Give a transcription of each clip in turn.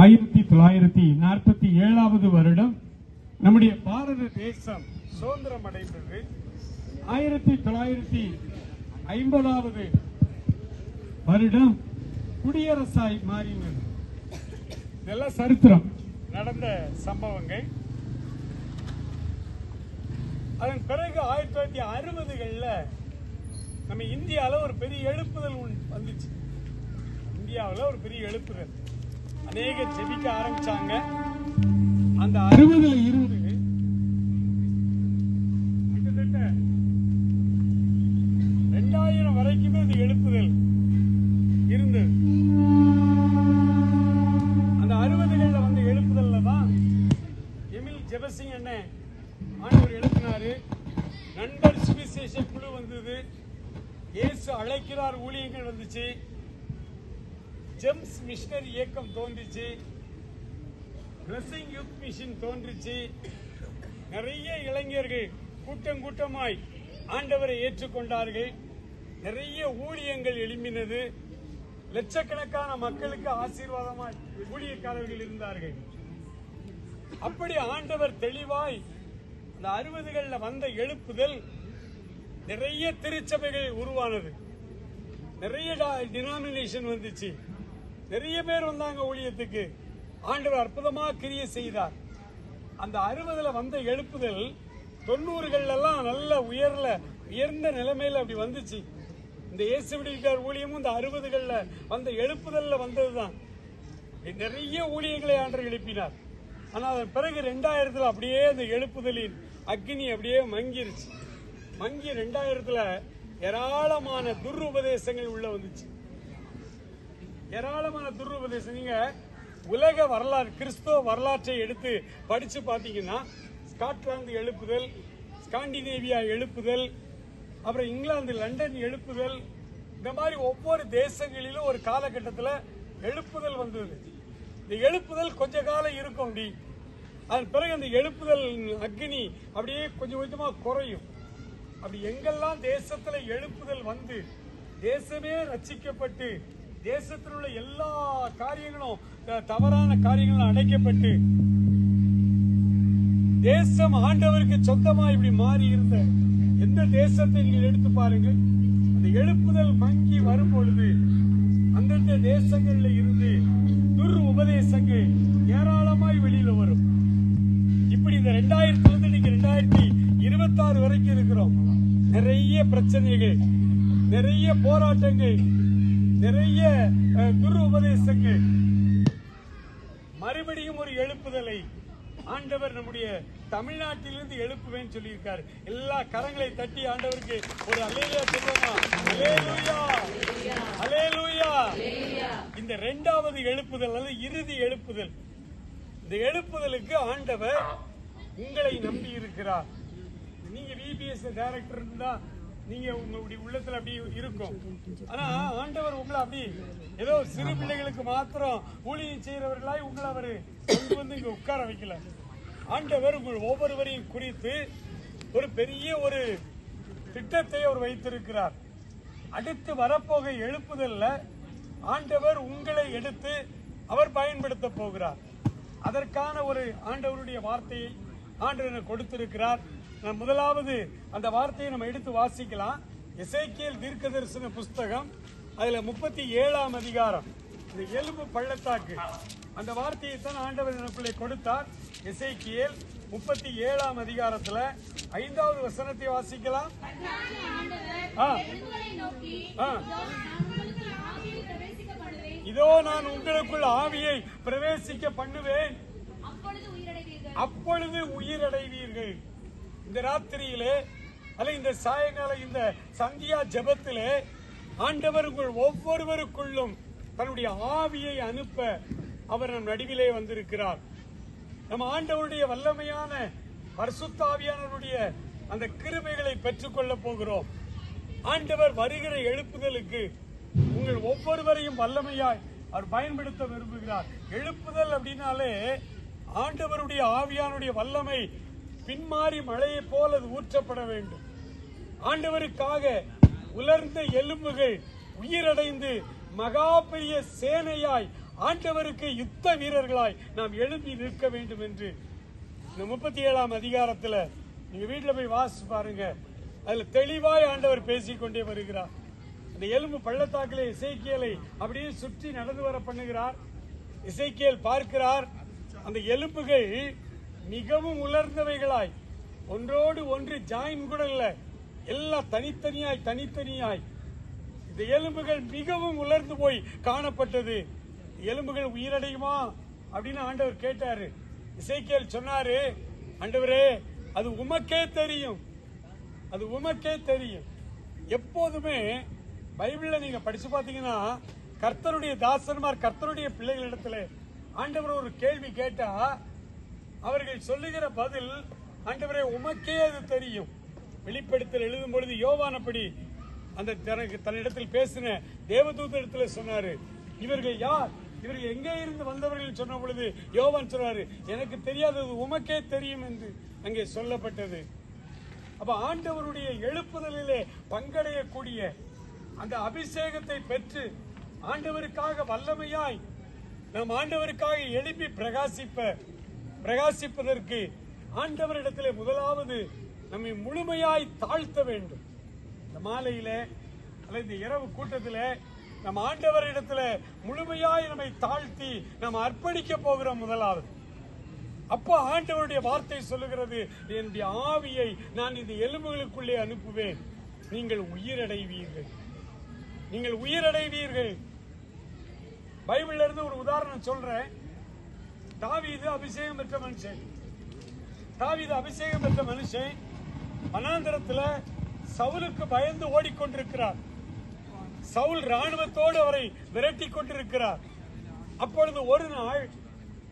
1947வது வருடம் நம்முடைய பாரத தேசம் சுதந்திரம் அடைந்தது. 1950வது வருடம் குடியரசாய் மாறினது. இதெல்லாம் சரித்திரம் நடந்த சம்பவங்கள். அதன் பிறகு 1960களில் நம்ம இந்தியாவில் ஒரு பெரிய எழுப்புதல் வந்துச்சு. இந்தியாவில் ஒரு பெரிய எழுப்புதல், அநேக ஜெபிக்க ஆரம்பிச்சாங்க. அந்த 60ல இருந்து கிட்டத்தட்ட 2000 வரைக்குமே அந்த எழுப்புதல் இருந்தது. அந்த 60களில் வந்த எழுப்புதல்ல தான் எமில் ஜெபசிங் அண்ணன் ஆண்டவர் எழுப்பினாரு. நண்பர் சுவிசேஷ குழு வந்தது. இயேசு அழைக்கிறார் ஊழியங்கள் வந்துச்சு. ஜெம்ஸ் மிஷனரி இயக்கம் தோன்றிச்சு. பிளஸிங் யூத் மிஷன் தோன்றிச்சு. நிறைய இளைஞர்கள் கூட்டம் கூட்டமாய் ஆண்டவரை ஏற்றுக்கொண்டார்கள். நிறைய ஊழியங்கள் எழும்பினது. லட்சக்கணக்கான மக்களுக்கு ஆசீர்வாதமாய் ஊழியக்காரர்கள் இருந்தார்கள். அப்படி ஆண்டவர் தெளிவாய் அந்த 60களில் வந்த எழுப்புதல் நிறைய திருச்சபைகள் உருவானது. நிறைய டினாமினேஷன் வந்துச்சு. நிறைய பேர் வந்தாங்க ஊழியத்துக்கு. ஆண்டவர் அற்புதமாக கிரியை செய்தார். அந்த 60ல வந்த எழுப்புதல் 90களெல்லாம் நல்ல உயர்ந்த நிலைமையில் அப்படி வந்துச்சு. இந்த இயேசுவின் ஊழியமும் இந்த 60களில் வந்த எழுப்புதல்ல வந்ததுதான். நிறைய ஊழியர்களை ஆண்டவர் எழுப்பினார். ஆனால் அதன் பிறகு 2000ல் அப்படியே அந்த எழுப்புதலின் அக்னி அப்படியே மங்கிருச்சு. மங்கி 2000ல் ஏராளமான துருபதேசங்கள் உள்ள வந்துச்சு. ஏராளமான துருபதேசம். நீங்க உலக வரலாறு, கிறிஸ்தவ வரலாற்றை எடுத்து படிச்சு பார்த்தீங்கன்னா, ஸ்காட்லாந்து எழுப்புதல், ஸ்காண்டினேவியா எழுப்புதல், அப்புறம் இங்கிலாந்து லண்டன் எழுப்புதல், இந்த மாதிரி ஒவ்வொரு தேசங்களிலும் ஒரு காலகட்டத்தில் எழுப்புதல் வந்தது. இந்த எழுப்புதல் கொஞ்ச காலம் இருக்கும். அப்படி அதன் பிறகு அந்த எழுப்புதல் அக்னி அப்படியே கொஞ்சம் கொஞ்சமாக குறையும். அப்படி எங்கெல்லாம் தேசத்துல எழுப்புதல் வந்து தேசமே ரட்சிக்கப்பட்டு தேசத்தில் உள்ள எல்லா காரியங்களும் தவறான காரியங்களும் அடைக்கப்பட்டு தேசம் ஆண்டவருக்கு சொந்தமா இப்படி மாறி இருந்த எந்த தேசத்தை நீங்கள் எடுத்து பாருங்க. அந்த எழுப்புதல் மங்கி வரும் பொழுது அந்தந்த தேசங்கள்ல இருந்து உபதேசங்கள் ஏராளமாய் வெளியில வரும். இப்படி இந்த 2000 இன்னைக்கு 2026 வரைக்கும் இருக்கிறோம். நிறைய பிரச்சனைகள், நிறைய போராட்டங்கள், நிறைய உபதேசங்கள். மறுபடியும் ஒரு எழுப்புதலை ஆண்டவர் நம்முடைய தமிழ்நாட்டிலிருந்து எழுப்புவேன்னு சொல்லியிருக்காரு. எல்லா கரங்களை தட்டி ஆண்டவருக்கு ஒரு அல்லேலூயா சொல்லுமா. அல்லேலூயா, அல்லேலூயா. இந்த 2வது எழுப்புதல் அல்லது இறுதி எழுப்புதல். இந்த எழுப்புதலுக்கு ஆண்டவர் உங்களை நம்பி இருக்கிறார். நீங்க VBS டைரக்டர் இருந்தா நீங்க உங்களுடைய உள்ளத்துல அப்படி இருக்கும். ஆனா ஆண்டவர் உங்களை அப்படி ஏதோ சிறு பிள்ளைகளுக்கு மாத்திரம் ஊழியம் செய்யறவர்களாய் உங்களை அவர் வந்து இங்க உட்கார வைக்கல. ஆண்டவர் உங்கள் ஒவ்வொருவரையும் குறித்து ஒரு பெரிய ஒரு திட்டத்தை அவர் வைத்திருக்கிறார். அடுத்து வரப்போக எழுப்புதல்ல ஆண்டவர் உங்களை எடுத்து அவர் பயன்படுத்த போகிறார். அதற்கான ஒரு ஆண்டவருடைய வார்த்தையை ஆண்டவர் கொடுத்திருக்கிறார். முதலாவது அந்த வார்த்தையை நம்ம எடுத்து வாசிக்கலாம். எசேக்கியேல் தீர்க்கதரிசன புஸ்தகம், அதுல 37ஆம் அதிகாரம், இந்த எலும்பு பள்ளத்தாக்கு, அந்த வார்த்தையை தான் ஆண்டவர் எனக்குள்ளே கொடுத்தார். எசேக்கியேல் 37ஆம் அதிகாரத்துல 5வது வசனத்தை வாசிக்கலாம். இதோ நான் உங்களுக்குள் ஆவியை பிரவேசிக்க பண்ணுவேன், அப்பொழுது உயிரடைவீர்கள். இந்த ராத்திரியிலே அல்ல இந்த சாயங்கால இந்த சந்தியா ஜெபத்திலே ஆண்டவர் உங்கள் ஒவ்வொருவருக்குள்ளும் தன்னுடைய ஆவியை அனுப்ப அவர் நம் நடுவிலே வந்திருக்கிறார். நம்ம ஆண்டவருடைய வல்லமையான பரிசுத்த ஆவியானவருடைய அந்த கிருபைகளை பெற்றுக்கொள்ள போகிறோம். ஆண்டவர் வருகிற எழுப்புதலுக்கு உங்கள் ஒவ்வொருவரையும் வல்லமையாய் அவர் பயன்படுத்த விரும்புகிறார். எழுப்புதல் அப்படின்னாலே ஆண்டவருடைய ஆவியானுடைய வல்லமை பின்மாறி மழையை போல அது ஊற்றப்பட வேண்டும். ஆண்டவருக்காக உலர்ந்த எலும்புகள் உயிரடைந்து மகா பெரிய சேனையாய் ஆண்டவருக்கு யுத்த வீரர்களாய் நாம் எழுப்பி நிற்க வேண்டும் என்று இந்த 37ஆம் அதிகாரத்துல நீங்க வீட்டுல போய் வாசிச்சு பாருங்க. அதுல தெளிவாய் ஆண்டவர் பேசிக்கொண்டே வருகிறார். அந்த எலும்பு பள்ளத்தாக்கிலே எசேக்கியேலை அப்படியே சுற்றி நடந்து வர பண்ணுகிறார். எசேக்கியேல் பார்க்கிறார், அந்த எலும்புகள் மிகவும் உலர்ந்தவைகளாய், ஒன்றோடு ஒன்று ஜாயின் கூட இல்ல, எல்லாம் தனித்தனியாய் இந்த எலும்புகள் மிகவும் உலர்ந்து போய் காணப்பட்டது. எலும்புகள் உயிரடையுமா அப்படின்னு ஆண்டவர் கேட்டாரு. எசேக்கியேல் சொன்னாரு, ஆண்டவரே அது உமக்கே தெரியும், அது உமக்கே தெரியும். எப்போதுமே பைபிள்ல நீங்க படிச்சு பாத்தீங்கன்னா கர்த்தருடைய தாசன்மார், கர்த்தருடைய பிள்ளைகளிடத்துல ஆண்டவர் ஒரு கேள்வி கேட்டா அவர்கள் சொல்லுகிற பதில், ஆண்டவரே உமக்கே அது தெரியும். வெளிப்படுத்தல் எழுதும் பொழுது யோவான் அப்படி அந்த தன்னிடத்தில் பேசின தேவதூதரிடத்துல சொன்னாரு, இவர்கள் யார், இவர்கள் எங்கே இருந்து வந்தவர்கள் சொன்ன பொழுது யோவான் சொன்னாரு, எனக்கு தெரியாதது உமக்கே தெரியும் என்று அங்கே சொல்லப்பட்டது. அப்ப ஆண்டவருடைய எழுப்புதலிலே பங்கடையக்கூடிய அந்த அபிஷேகத்தை பெற்று ஆண்டவருக்காக வல்லமையாய் நம் ஆண்டவருக்காக எழுப்பி பிரகாசிப்பதற்கு ஆண்டவரிடத்திலே முதலாவது நம்மை முழுமையாய் தாழ்த்த வேண்டும். இந்த மாலையில அல்லது இந்த இரவு கூட்டத்தில் நம் ஆண்டவரிடத்துல முழுமையாய் நம்மை தாழ்த்தி நாம் அர்ப்பணிக்க போகிறோம். முதலாவது அப்போ ஆண்டவருடைய வார்த்தை சொல்லுகிறது, என்னுடைய ஆவியை நான் இந்த எலும்புகளுக்குள்ளே அனுப்புவேன், நீங்கள் உயிரடைவீர்கள், நீங்கள் உயிரடைவீர்கள். பைபிள்ல இருந்து ஒரு உதாரணம் சொல்றேன். தாவீது அபிஷேகம் பெற்ற மனுஷன். தாவீது அபிஷேகம் பெற்ற மனுஷன் வனாந்தரத்துல சவுலுக்கு பயந்து ஓடிக்கொண்டிருக்கிறார். சவுல் ராணுவத்தோடு அவரை விரட்டி கொண்டிருக்கிறார். அப்பொழுது ஒரு நாள்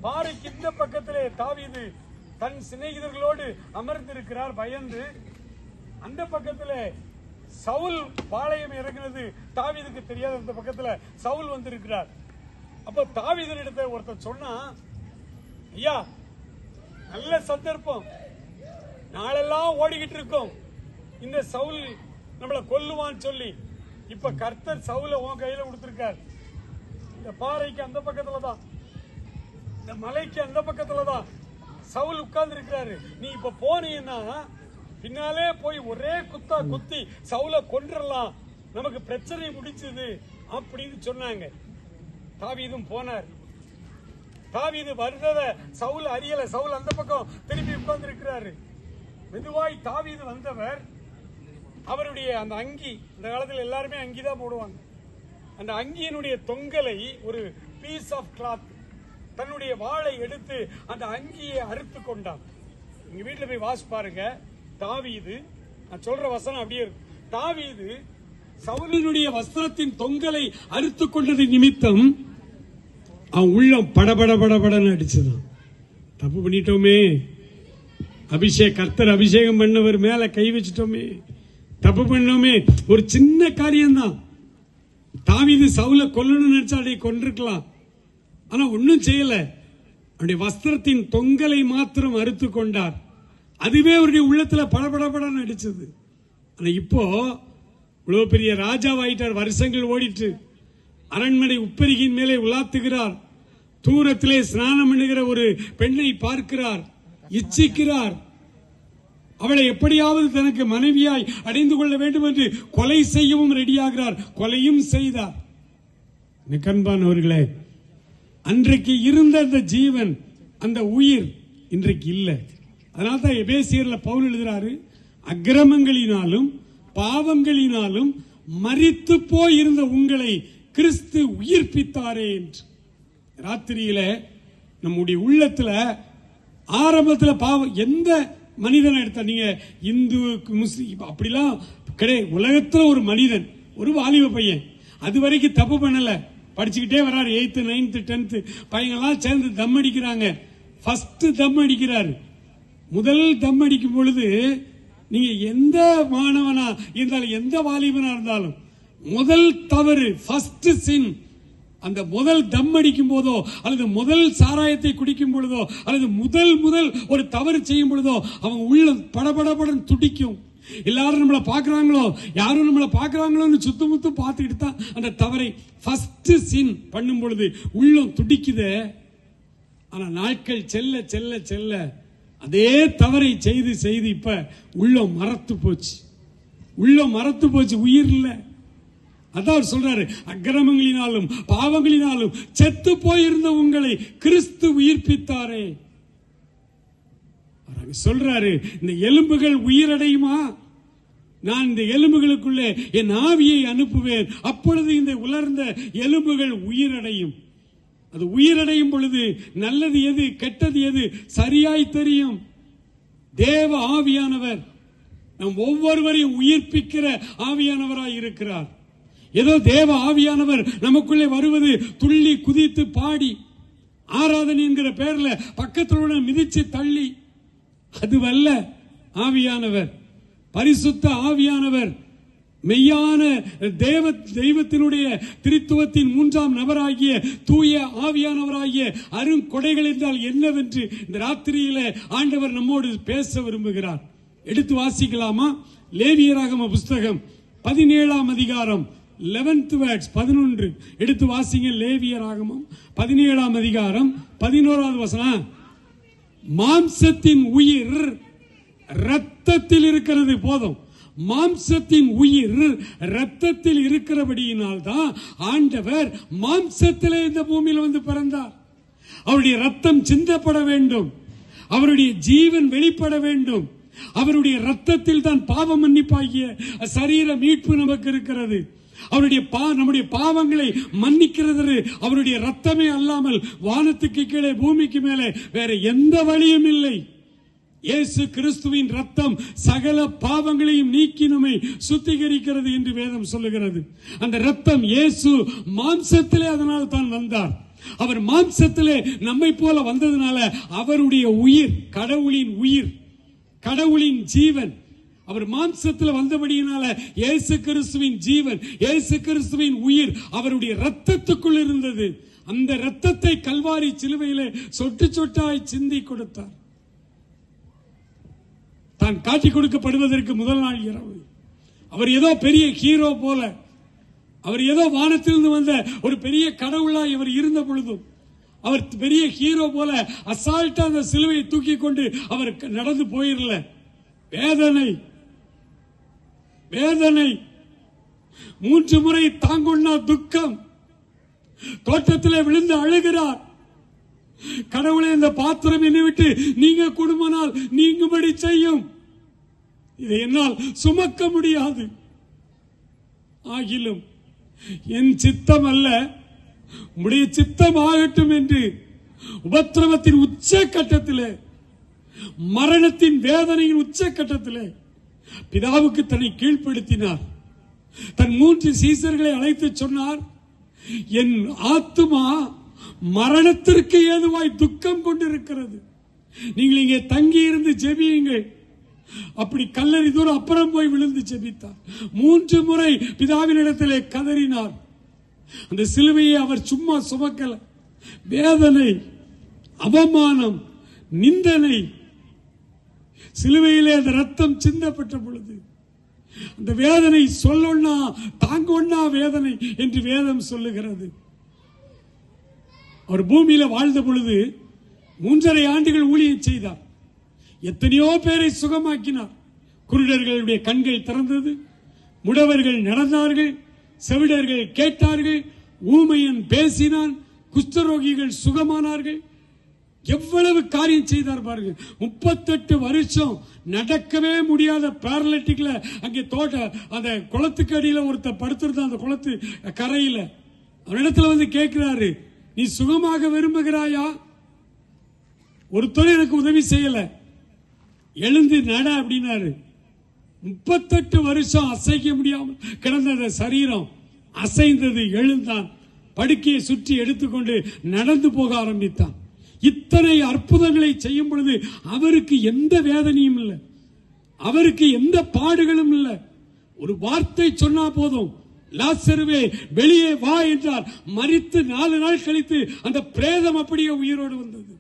பாறைக்கு இந்த பக்கத்திலே தாவீது தன் சிநேகிதர்களோடு அமர்ந்திருக்கிறார் பயந்து. அந்த பக்கத்திலே சவுல் பாளையம் இறங்கினது தாவீதுக்கு தெரியாத அந்த பக்கத்துல சவுல் வந்திருக்கிறார். அப்ப தாவீதினிடத்தை ஒருத்தர் சொன்னா, ஐயா நல்ல சந்தர்ப்பம், நாளெல்லாம் ஓடிக்கிட்டு இருக்கோம், இந்த சவுல் நம்மளை கொல்லுவான்னு சொல்லி இப்ப கர்த்தர் சவுல உன் கையில கொடுத்திருக்கார். இந்த பாறைக்கு அந்த பக்கத்துலதான், இந்த மலைக்கு அந்த பக்கத்துலதான் சவுல் உட்கார்ந்து இருக்கிறாரு. நீ இப்ப போனீங்கன்னா பின்னாலே போய் ஒரே குத்தா குத்தி சவுல கொன்றலாம், நமக்கு பிரச்சனை முடிச்சது அப்படின்னு சொன்னாங்க. தாவீதும் போனார். தாவீது வருகிறத சவுல் அறியல. சவுல் அந்த பக்கம் திரும்பி உட்கார்ந்து இருக்கிறாரு. மெதுவாய் தாவீது வந்தவர் அவருடைய அந்த அங்கி, இந்த காலத்தில் எல்லாருமே அங்கிதான் போடுவாங்க, அந்த அங்கியினுடைய தொங்கலை ஒரு பீஸ் ஆஃப் கிளாத் தன்னுடைய வாளை எடுத்து அந்த அங்கியை அறுத்து கொண்டான். நீங்க வீட்டுல போய் வாசி பாருங்க. தாவீது, நான் சொல்ற வசனம் அப்படியே இருக்கு, தாவீது சவுலினுடைய வஸ்திரத்தின் தொங்கலை அறுத்து கொண்டது நிமித்தம் அவன் உள்ளம் படபடன்னு அடிச்சுதான். தப்பு பண்ணிட்டோமே, கர்த்தர் அபிஷேகம் பண்ணவர் மேல கை வச்சிட்டோமே, தப்பு பண்ணோமே. ஒரு சின்ன காரியம்தான். தாவீது சவுல கொல்லணும்னு நினைச்சா அதை கொண்டிருக்கலாம், ஆனா ஒன்னும் செய்யல. அவருடைய வஸ்திரத்தின் தொங்கலை மாத்திரம் அறுத்து கொண்டார். அதுவே அவருடைய உள்ளத்துல படபடன்னு அடிச்சது. ஆனா இப்போ இவ்வளவு பெரிய ராஜாவாயிட்டார், வருஷங்கள் ஓடிட்டு அரண்மனை உப்பரிகையின் மேலே உலாத்துகிறார். தூரத்திலே ஸ்நானம் பண்ணுகிற ஒரு பெண்ணை பார்க்கிறார், இச்சிக்கிறார். அவளை எப்படியாவது தனக்கு மனைவியாய் அடைந்து கொள்ள வேண்டும் என்று கொலை செய்யவும் ரெடியாகிறார். கொலையும் செய்தார். கண்பானவர்களே, அன்றைக்கு இருந்த அந்த ஜீவன், அந்த உயிர் இன்றைக்கு இல்லை. அதனால்தான் எபேசியர்ல பவுல் எழுதுறாரு, அக்கிரமங்களினாலும் பாவங்களினாலும் மரித்து போயிருந்த உங்களை கிறிஸ்து உயிர்ப்பித்தாரே என்று. ராத்திரியில நம்முடைய உள்ளத்துல ஆரம்பத்துல பாவம், எந்த மனிதனை எடுத்த நீங்க இந்து முஸ்லிம் அப்படிலாம் கிடையாது. உலகத்துல ஒரு மனிதன், ஒரு வாலிப பையன் அது வரைக்கும் தப்பு பண்ணல, படிச்சுக்கிட்டே வர்றாரு. 8th 9th 10th பையங்கள்லாம் சேர்ந்து தம் அடிக்கிறாங்க. ஃபர்ஸ்ட் தம் அடிக்கிறாரு. முதல் தம் அடிக்கும் பொழுது நீங்க எந்த மாணவனா இருந்தாலும் எந்த வாலிபனா இருந்தாலும் முதல் தவறு, ஃபர்ஸ்ட் சின், அந்த முதல் தம் அடிக்கும் போதோ அல்லது முதல் சாராயத்தை குடிக்கும் பொழுதோ அல்லது முதல் ஒரு தவறு செய்யும் பொழுதோ அவங்க உள்ள படபடபடன் துடிக்கும். எல்லாரும் நம்மளை பார்க்கறாங்களோ, யாரும் நம்மளை பார்க்கறாங்களோன்னு சுத்தமுத்து பார்த்துக்கிட்டு தான் அந்த தவறை ஃபர்ஸ்ட் சீன் பண்ணும் பொழுது உள்ளம் துடிக்குதே. ஆனா நாட்கள் செல்ல செல்ல செல்ல அதே தவறை செய்து செய்து இப்ப உள்ளம் மரத்து போச்சு. உள்ளம் மரத்து போச்சு, உயிர் இல்லை. அதான் சொல்றாரு, அக்கிரமங்களினாலும் பாவங்களினாலும் செத்து போயிருந்த உங்களை கிறிஸ்து உயிர்ப்பித்தாரே. சொல்றாரு, இந்த எலும்புகள் உயிரடையுமா? நான் இந்த எலும்புகளுக்குள்ளே என் ஆவியை அனுப்புவேன், அப்பொழுது இந்த உலர்ந்த எலும்புகள் உயிரடையும். அது உயிரடையும் பொழுது நல்லது எது கெட்டது எது சரியாய் தெரியும். தேவ ஆவியானவர் நம் ஒவ்வொருவரையும் உயிர்ப்பிக்கிற ஆவியானவராய் இருக்கிறார். ஏதோ தேவ ஆவியானவர் நமக்குள்ளே வருவது துள்ளி குதித்து பாடி ஆராதனை என்கிற பெயர்ல பக்கத்துல மிதிச்சு தள்ளி அதுவல்ல. ஆவியானவர், பரிசுத்த ஆவியானவர், மெய்யான தெய்வத்தினுடைய திரித்துவத்தின் மூன்றாம் நபராகிய தூய ஆவியானவராகிய அருங்கொடைகள் என்றால் என்னவென்று இந்த ராத்திரியில ஆண்டவர் நம்மோடு பேச விரும்புகிறார். எடுத்து வாசிக்கலாமா? லேவியராகம புஸ்தகம் 17ஆம் அதிகாரம் 11th words 11 எடுத்து வாசிங்க. லேவியராகமம் 17ஆம் அதிகாரம் 11வது வசனம். மாம்சத்தின் உயிர் இரத்தத்தில் இருக்கிறது. போதும். மாம்சத்தின் உயிர் இரத்தத்தில் இருக்கிறபடியினால் தான் ஆண்டவர் மாம்சத்திலே இந்த பூமியில் வந்து பிறந்தார். அவருடைய ரத்தம் சிந்தப்பட வேண்டும், அவருடைய ஜீவன் வெளிப்பட வேண்டும். அவருடைய ரத்தத்தில் தான் பாவ மன்னிப்பாகிய சரீர மீட்பு நமக்கு இருக்கிறது. அவருடைய நம்முடைய பாவங்களை மன்னிக்கிறது அவருடைய ரத்தமே அல்லாமல் வானத்துக்கு கீழே பூமிக்கு மேலே வேற எந்த வழியும் இல்லை. இயேசு கிறிஸ்துவின் ரத்தம் சகல பாவங்களையும் நீக்கி நம்மை சுத்திகரிக்கிறது என்று வேதம் சொல்லுகிறது. அந்த ரத்தம் இயேசு மாம்சத்திலே அதனால் தான் வந்தார். அவர் மாம்சத்திலே நம்மை போல வந்ததுனால அவருடைய உயிர், கடவுளின் உயிர், கடவுளின் ஜீவன், அவர் மாம்சத்தில் வந்தபடியினால இயேசு கிறிஸ்துவின் ஜீவன், இயேசு கிறிஸ்துவின் உயிர் அவருடைய ரத்தத்துக்குள் இருந்தது. அந்த ரத்தத்தை கல்வாரி சிலுவையிலே சொட்டு சொட்டாய் சிந்தி கொடுத்தார். தான் காட்டி கொடுக்கப்படுவதற்கு முதல் நாள் இரவு அவர் ஏதோ பெரிய ஹீரோ போல, அவர் ஏதோ வானத்திலிருந்து வந்த ஒரு பெரிய கடவுளா இவர் இருந்த பொழுதும் அவர் பெரிய ஹீரோ போல அசால்ட்டா அந்த சிலுவையை தூக்கி கொண்டு அவர் நடந்து போயிரல. வேதனை வேதனை 3 முறை தாங்கொண்டா துக்கம். தோட்டத்திலே விழுந்து அழுகிறார். கடவுளே, இந்த பாத்திரம் என்னை விட்டு நீங்க குடும்பனால் நீங்கும்படி செய்யும். இதை என்னால் சுமக்க முடியாது. ஆகிலும் என் சித்தம் அல்ல உம்முடைய சித்தம் ஆகட்டும் என்று உபத்திரவத்தின் உச்சக்கட்டத்திலே, மரணத்தின் வேதனையின் உச்சக்கட்டத்திலே பிதாவுக்கு தன்னை கீழ்ப்படுத்தினார். தன் 3 சீசர்களை அழைத்து சொன்னார், என் ஆத்துமா மரணத்திற்கு ஏதுவாய் துக்கம் கொண்டிருக்கிறது. நீங்கள் இங்கே தங்கி இருந்து ஜெபியுங்கள். அப்படி கல்லறி தூரம் அப்புறம் போய் விழுந்து ஜெபித்தார். 3 முறை பிதாவினிடத்திலே கதறினார். அந்த சிலுவையை அவர் சும்மா சுமக்கல. வேதனை, அவமானம், நிந்தனை. சிலுவையிலே அந்த ரத்தம் சிந்தப்பட்ட பொழுது அந்த வேதனை சொல்லொன்னா தாங்கொன்னா வேதனை என்று வேதம் சொல்லுகிறது. அவர் பூமியில வாழ்ந்த பொழுது 3.5 ஆண்டுகள் ஊழியம் செய்தார். எத்தனையோ பேரை சுகமாக்கினார். குருடர்களுடைய கண்கள் திறந்தது, முடவர்கள் நடந்தார்கள், செவிடர்கள் கேட்டார்கள், ஊமையன் பேசினான், குஷ்டரோகிகள் சுகமானார்கள். எவ்வளவு காரியம் செய்தார் பாருங்க. 38 வருஷம் நடக்கவே முடியாத பேரலிட்டிக்ல அங்கே அந்த குளத்துக்கு அடியில் ஒருத்தர் படுத்திருந்தான். அந்த குளத்து கரையில அவனிடத்துல வந்து கேட்கிறாரு, நீ சுகமாக விரும்புகிறாயா? ஒருத்தர் எனக்கு உதவி செய்யல, எழுந்து நட அப்படின்னாரு. 38 வருஷம் அசைக்க முடியாமல் கிடந்த சரீரம் அசைந்தது, எழுந்தான். படுக்கையை சுற்றி எடுத்துக்கொண்டு நடந்து போக ஆரம்பித்தான். இத்தனை அற்புதங்களை செய்யும் பொழுது அவருக்கு எந்த வேதனையும் இல்லை, அவருக்கு எந்த பாடுகளும் இல்லை. ஒரு வார்த்தை சொன்னா போதும், லாசருவே வெளியே வா என்றார். மரித்து 4 நாள் கழித்து அந்த பிரேதம் அப்படியே உயிரோடு வந்தது.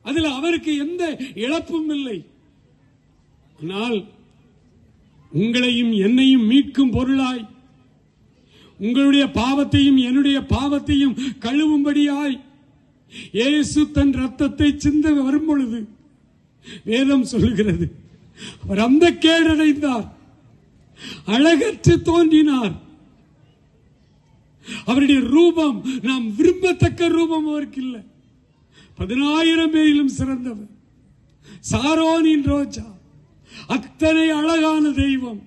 அதில் அவருக்கு எந்த இழப்பும் இல்லை. ஆனால் உங்களையும் என்னையும் மீட்கும் பொருளாய், உங்களுடைய பாவத்தையும் என்னுடைய பாவத்தையும் கழுவும்படியாய் இயேசு தன் ரத்தத்தை சிந்த வரும் பொழுது வேதம் சொல்லுகிறது, அவர் அந்த கேடடைந்தார், அழகற்று தோன்றினார். அவருடைய ரூபம் நாம் விரும்பத்தக்க ரூபம் அவருக்கு இல்லை. 10,000 பேரிலும் சிறந்தவர், சாரோனின் ரோஜா, அத்தனை அழகான தெய்வம்.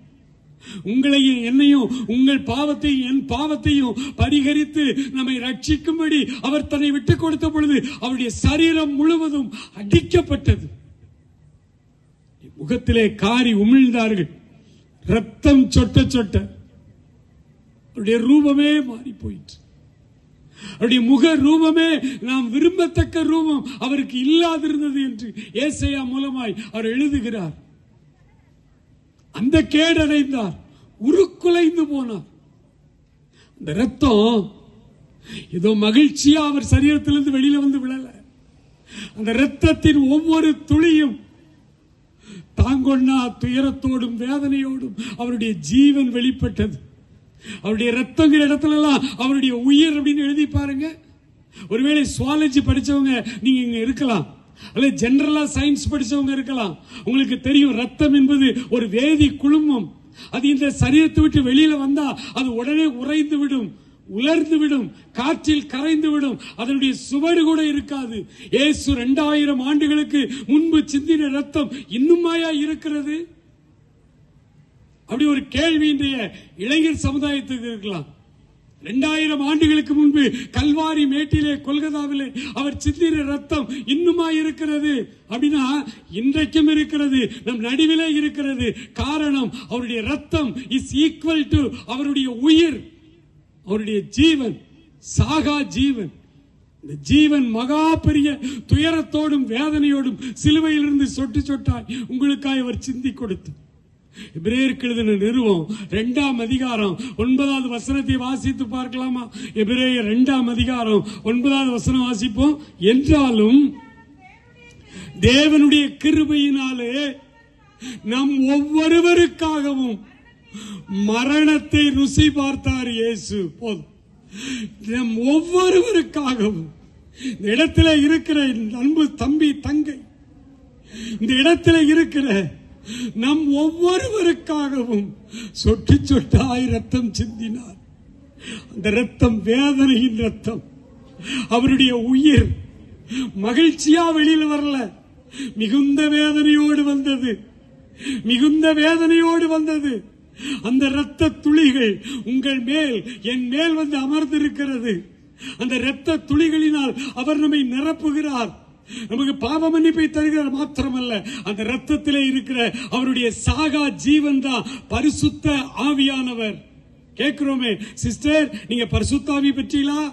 உங்களையும் என்னையும், உங்கள் பாவத்தையும் என் பாவத்தையும் பரிகரித்து நம்மை ரட்சிக்கும்படி அவர் தன்னை விட்டுக் கொடுத்த பொழுது அவருடைய சரீரம் முழுவதும் அடிக்கப்பட்டது. முகத்திலே காரி உமிழ்ந்தார்கள், ரத்தம் சொட்ட சொட்ட அவருடைய ரூபமே மாறி போயிற்று. அவருடைய முக ரூபமே நாம் விரும்பத்தக்க ரூபம் அவருக்கு இல்லாதிருந்தது என்று ஏசாயா மூலமாய் அவர் எழுதுகிறார். அந்த கேடடைந்தார், உருக்குலைந்து போனார். அந்த ரத்தம் ஏதோ மகிழ்ச்சியா அவர் சரீரத்திலிருந்து வெளியில வந்து விழல. அந்த ரத்தத்தின் ஒவ்வொரு துளியும் தாங்கொன்னா துயரத்தோடும் வேதனையோடும் அவருடைய ஜீவன் வெளிப்பட்டது. அவருடைய ரத்தங்கிற இடத்துல எல்லாம் அவருடைய உயிர் அப்படின்னு எழுதி பாருங்க. ஒருவேளை சுவாலஜி படிச்சவங்க நீங்க இங்க இருக்கலாம், அல்ல ஜெனரலா சயின்ஸ் படிச்சவங்க இருக்கலாம். உங்களுக்கு தெரியும், ரத்தம் என்பது ஒரு வேதி குழுமம். அது இந்த சரீரத்தை விட்டு வெளியில வந்தா அது உடனே உறைந்து விடும், உலர்ந்து விடும், காற்றில் கரைந்து விடும், அதனுடைய சுவடு கூட இருக்காது. இயேசு 2000 ஆண்டுகளுக்கு முன்பு சிந்தின ரத்தம் இன்னுமாயா இருக்கிறது? அப்படி ஒரு கேள்வி இன்றைய இளைஞர் சமுதாயத்துக்கு இருக்கலாம். 2000 ஆண்டுகளுக்கு முன்பு கல்வாரி மேட்டிலே கொல்கத்தாவிலே அவர் சிந்தின ரத்தம் இன்னுமா இருக்கிறது அப்படின்னா இன்றைக்கும் இருக்கிறது, நம் நடுவிலே இருக்கிறது. காரணம், அவருடைய ரத்தம் இஸ் ஈக்குவல் டு அவருடைய உயிர், அவருடைய ஜீவன், சாகா ஜீவன். இந்த ஜீவன் மகா பெரிய துயரத்தோடும் வேதனையோடும் சிலுவையிலிருந்து சொட்டு சொட்டாய் உங்களுக்காய் அவர் சிந்தி கொடுத்து. எபிரேயருக்கு எழுதின நிருபம் 2ஆம் அதிகாரம் 9வது வசனத்தை வாசித்து பார்க்கலாமா? எபிரேயர் 2ஆம் அதிகாரம் 9வது வசனம் வாசிப்போம். என்றாலும் தேவனுடைய கிருபையினாலே நம் ஒவ்வொருவருக்காகவும் மரணத்தை ருசி பார்த்தார் இயேசு. போதும், நம் ஒவ்வொருவருக்காகவும். இந்த இடத்துல இருக்கிற அன்பு தம்பி தங்கை, இந்த இடத்துல இருக்கிற நம் ஒவ்வொருவருக்காகவும் சொட்டு சொட்டாய் ரத்தம் சிந்தினார். அந்த ரத்தம் வேதனையின் ரத்தம். அவருடைய உயிர் மகிழ்ச்சியா வெளியில் வரல, மிகுந்த வேதனையோடு வந்தது, மிகுந்த வேதனையோடு வந்தது. அந்த இரத்த துளிகள் உங்கள் மேல் என் மேல் வந்து அமர்ந்திருக்கிறது. அந்த இரத்த துளிகளினால் அவர் நம்மை நிரப்புகிறார். நமக்கு பாவ மன்னிப்பை தருகிற மாத்திரமல்ல, அந்த இரத்தத்திலே இருக்கிற அவருடைய சாகா ஜீவன் தான் பரிசுத்த ஆவியானவர். கேட்கிறோமே, சிஸ்டர் நீங்க பரிசுத்த ஆவி பெற்றீங்களா?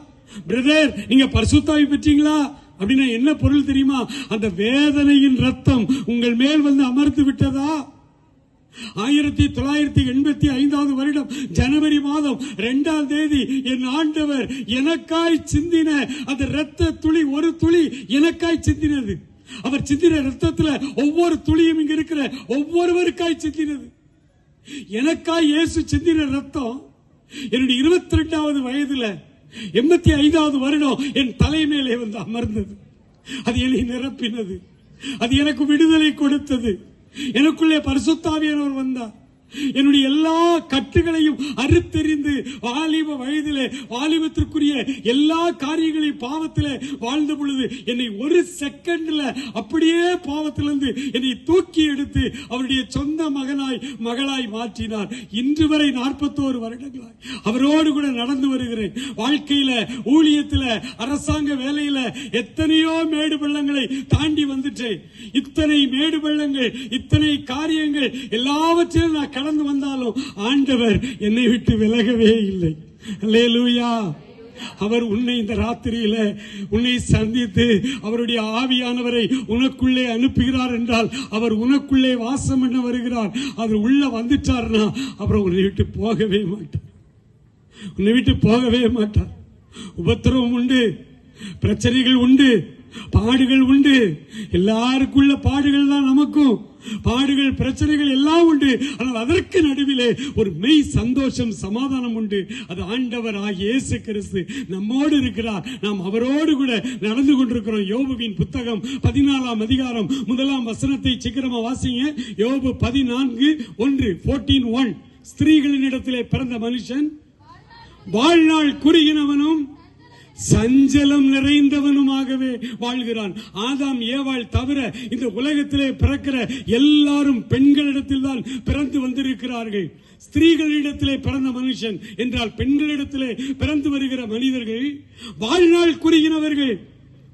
பிரதர் நீங்க பரிசுத்த ஆவி பெற்றீங்களா? அப்படின்னா என்ன பொருள் தெரியுமா? அந்த வேதனையின் ரத்தம் உங்கள் மேல் வந்து அமர்ந்து விட்டதா? 1985 வருடம் ஜனவரி மாதம் 2ஆம் தேதி என் ஆண்டவர் எனக்காய் சிந்தின அந்த இரத்த துளி, ஒரு துளி எனக்காய் சிந்தினது. அவர் சிந்தின ரத்தத்துல ஒவ்வொரு துளியும் இங்க இருக்கிற ஒவ்வொருவருக்காய் சிந்தினது. எனக்காய் இயேசு சிந்தின ரத்தம் என்னுடைய 22வது வயதுல 85வது வருடம் என் தலைமையிலே வந்து அமர்ந்தது. அது என்னை நிரப்பினது, அது எனக்கு விடுதலை கொடுத்தது. எனக்குள்ளே பரிசுத்த ஆவியானவர் வந்தார். என்னுடைய எல்லா கட்டுகளையும் அறுத்தெறிந்து வாலிப வயதிலே வாலிபத்திற்குரிய எல்லா காரியங்களையும் பாவத்திலே வாழ்ந்த பொழுது என்னை ஒரு செகண்ட்ல அப்படியே பாவத்திலிருந்து என்னை தூக்கி எடுத்து அவருடைய சொந்த மகளாய் மாற்றினார். இன்று வரை 41 வருடங்களாய் அவரோடு கூட நடந்து வருகிறேன். வாழ்க்கையில, ஊழியத்தில, அரசாங்க வேலையில எத்தனையோ மேடு பள்ளங்களை தாண்டி வந்துட்டேன். இத்தனை மேடு பள்ளங்கள், இத்தனை காரியங்கள் எல்லாவற்றிலும் நான் கடந்து வந்தாலும் ஆண்டவர் என்னை விட்டு விலகவே இல்லை. அல்லேலூயா. அவர் உன்னை இந்த ராத்திரியில உன்னை சந்தித்து அவருடைய ஆவியானவரை உனக்குள்ளே அனுப்புகிறார் என்றால் அவர் உனக்குள்ளே வாசம் பண்ண வருகிறார். அவர் உள்ள வந்துட்டார்னா அப்புறம் உன்னை விட்டு போகவே மாட்டார், உன்னை விட்டு போகவே மாட்டார். உபத்திரவம் உண்டு, பிரச்சனைகள் உண்டு, பாடுகள் உண்டு, எல்லாருக்குள்ள பாடுகள் தான் நமக்கும். பாடுகள், பிரச்சனைகள் எல்லாம் உண்டு. ஆனால் அதற்கு நடுவிலே ஒரு மெய் சந்தோஷம், சமாதானம் உண்டு. அது ஆண்டவர் ஆகிய இயேசு கிறிஸ்து நம்மோடு இருக்கிறார். நாம் அவரோடு கூட நடந்து கொண்டிருக்கிறோம். யோபுவின் புத்தகம் 14ஆம் அதிகாரம் 1ஆம் வசனத்தை சீக்கிரமா வாசிங்க. யோபு 14:1. ஸ்திரீகளினிடத்திலே பிறந்த மனுஷன் வாழ்நாள் குறுகினவனும் சஞ்சலம் நிறைந்தவனுமாகவே வாழ்கிறான். ஆதாம் ஏவாள் தவிர இந்த உலகத்திலே பிறக்கிற எல்லாரும் பெண்களிடத்தில் தான் பிறந்து வந்திருக்கிறார்கள். ஸ்திரீகளிடத்திலே பிறந்த மனுஷன் என்றால் பெண்களிடத்திலே பிறந்து வருகிற மனிதர்கள் வாழ்நாள் குறுகினவர்கள்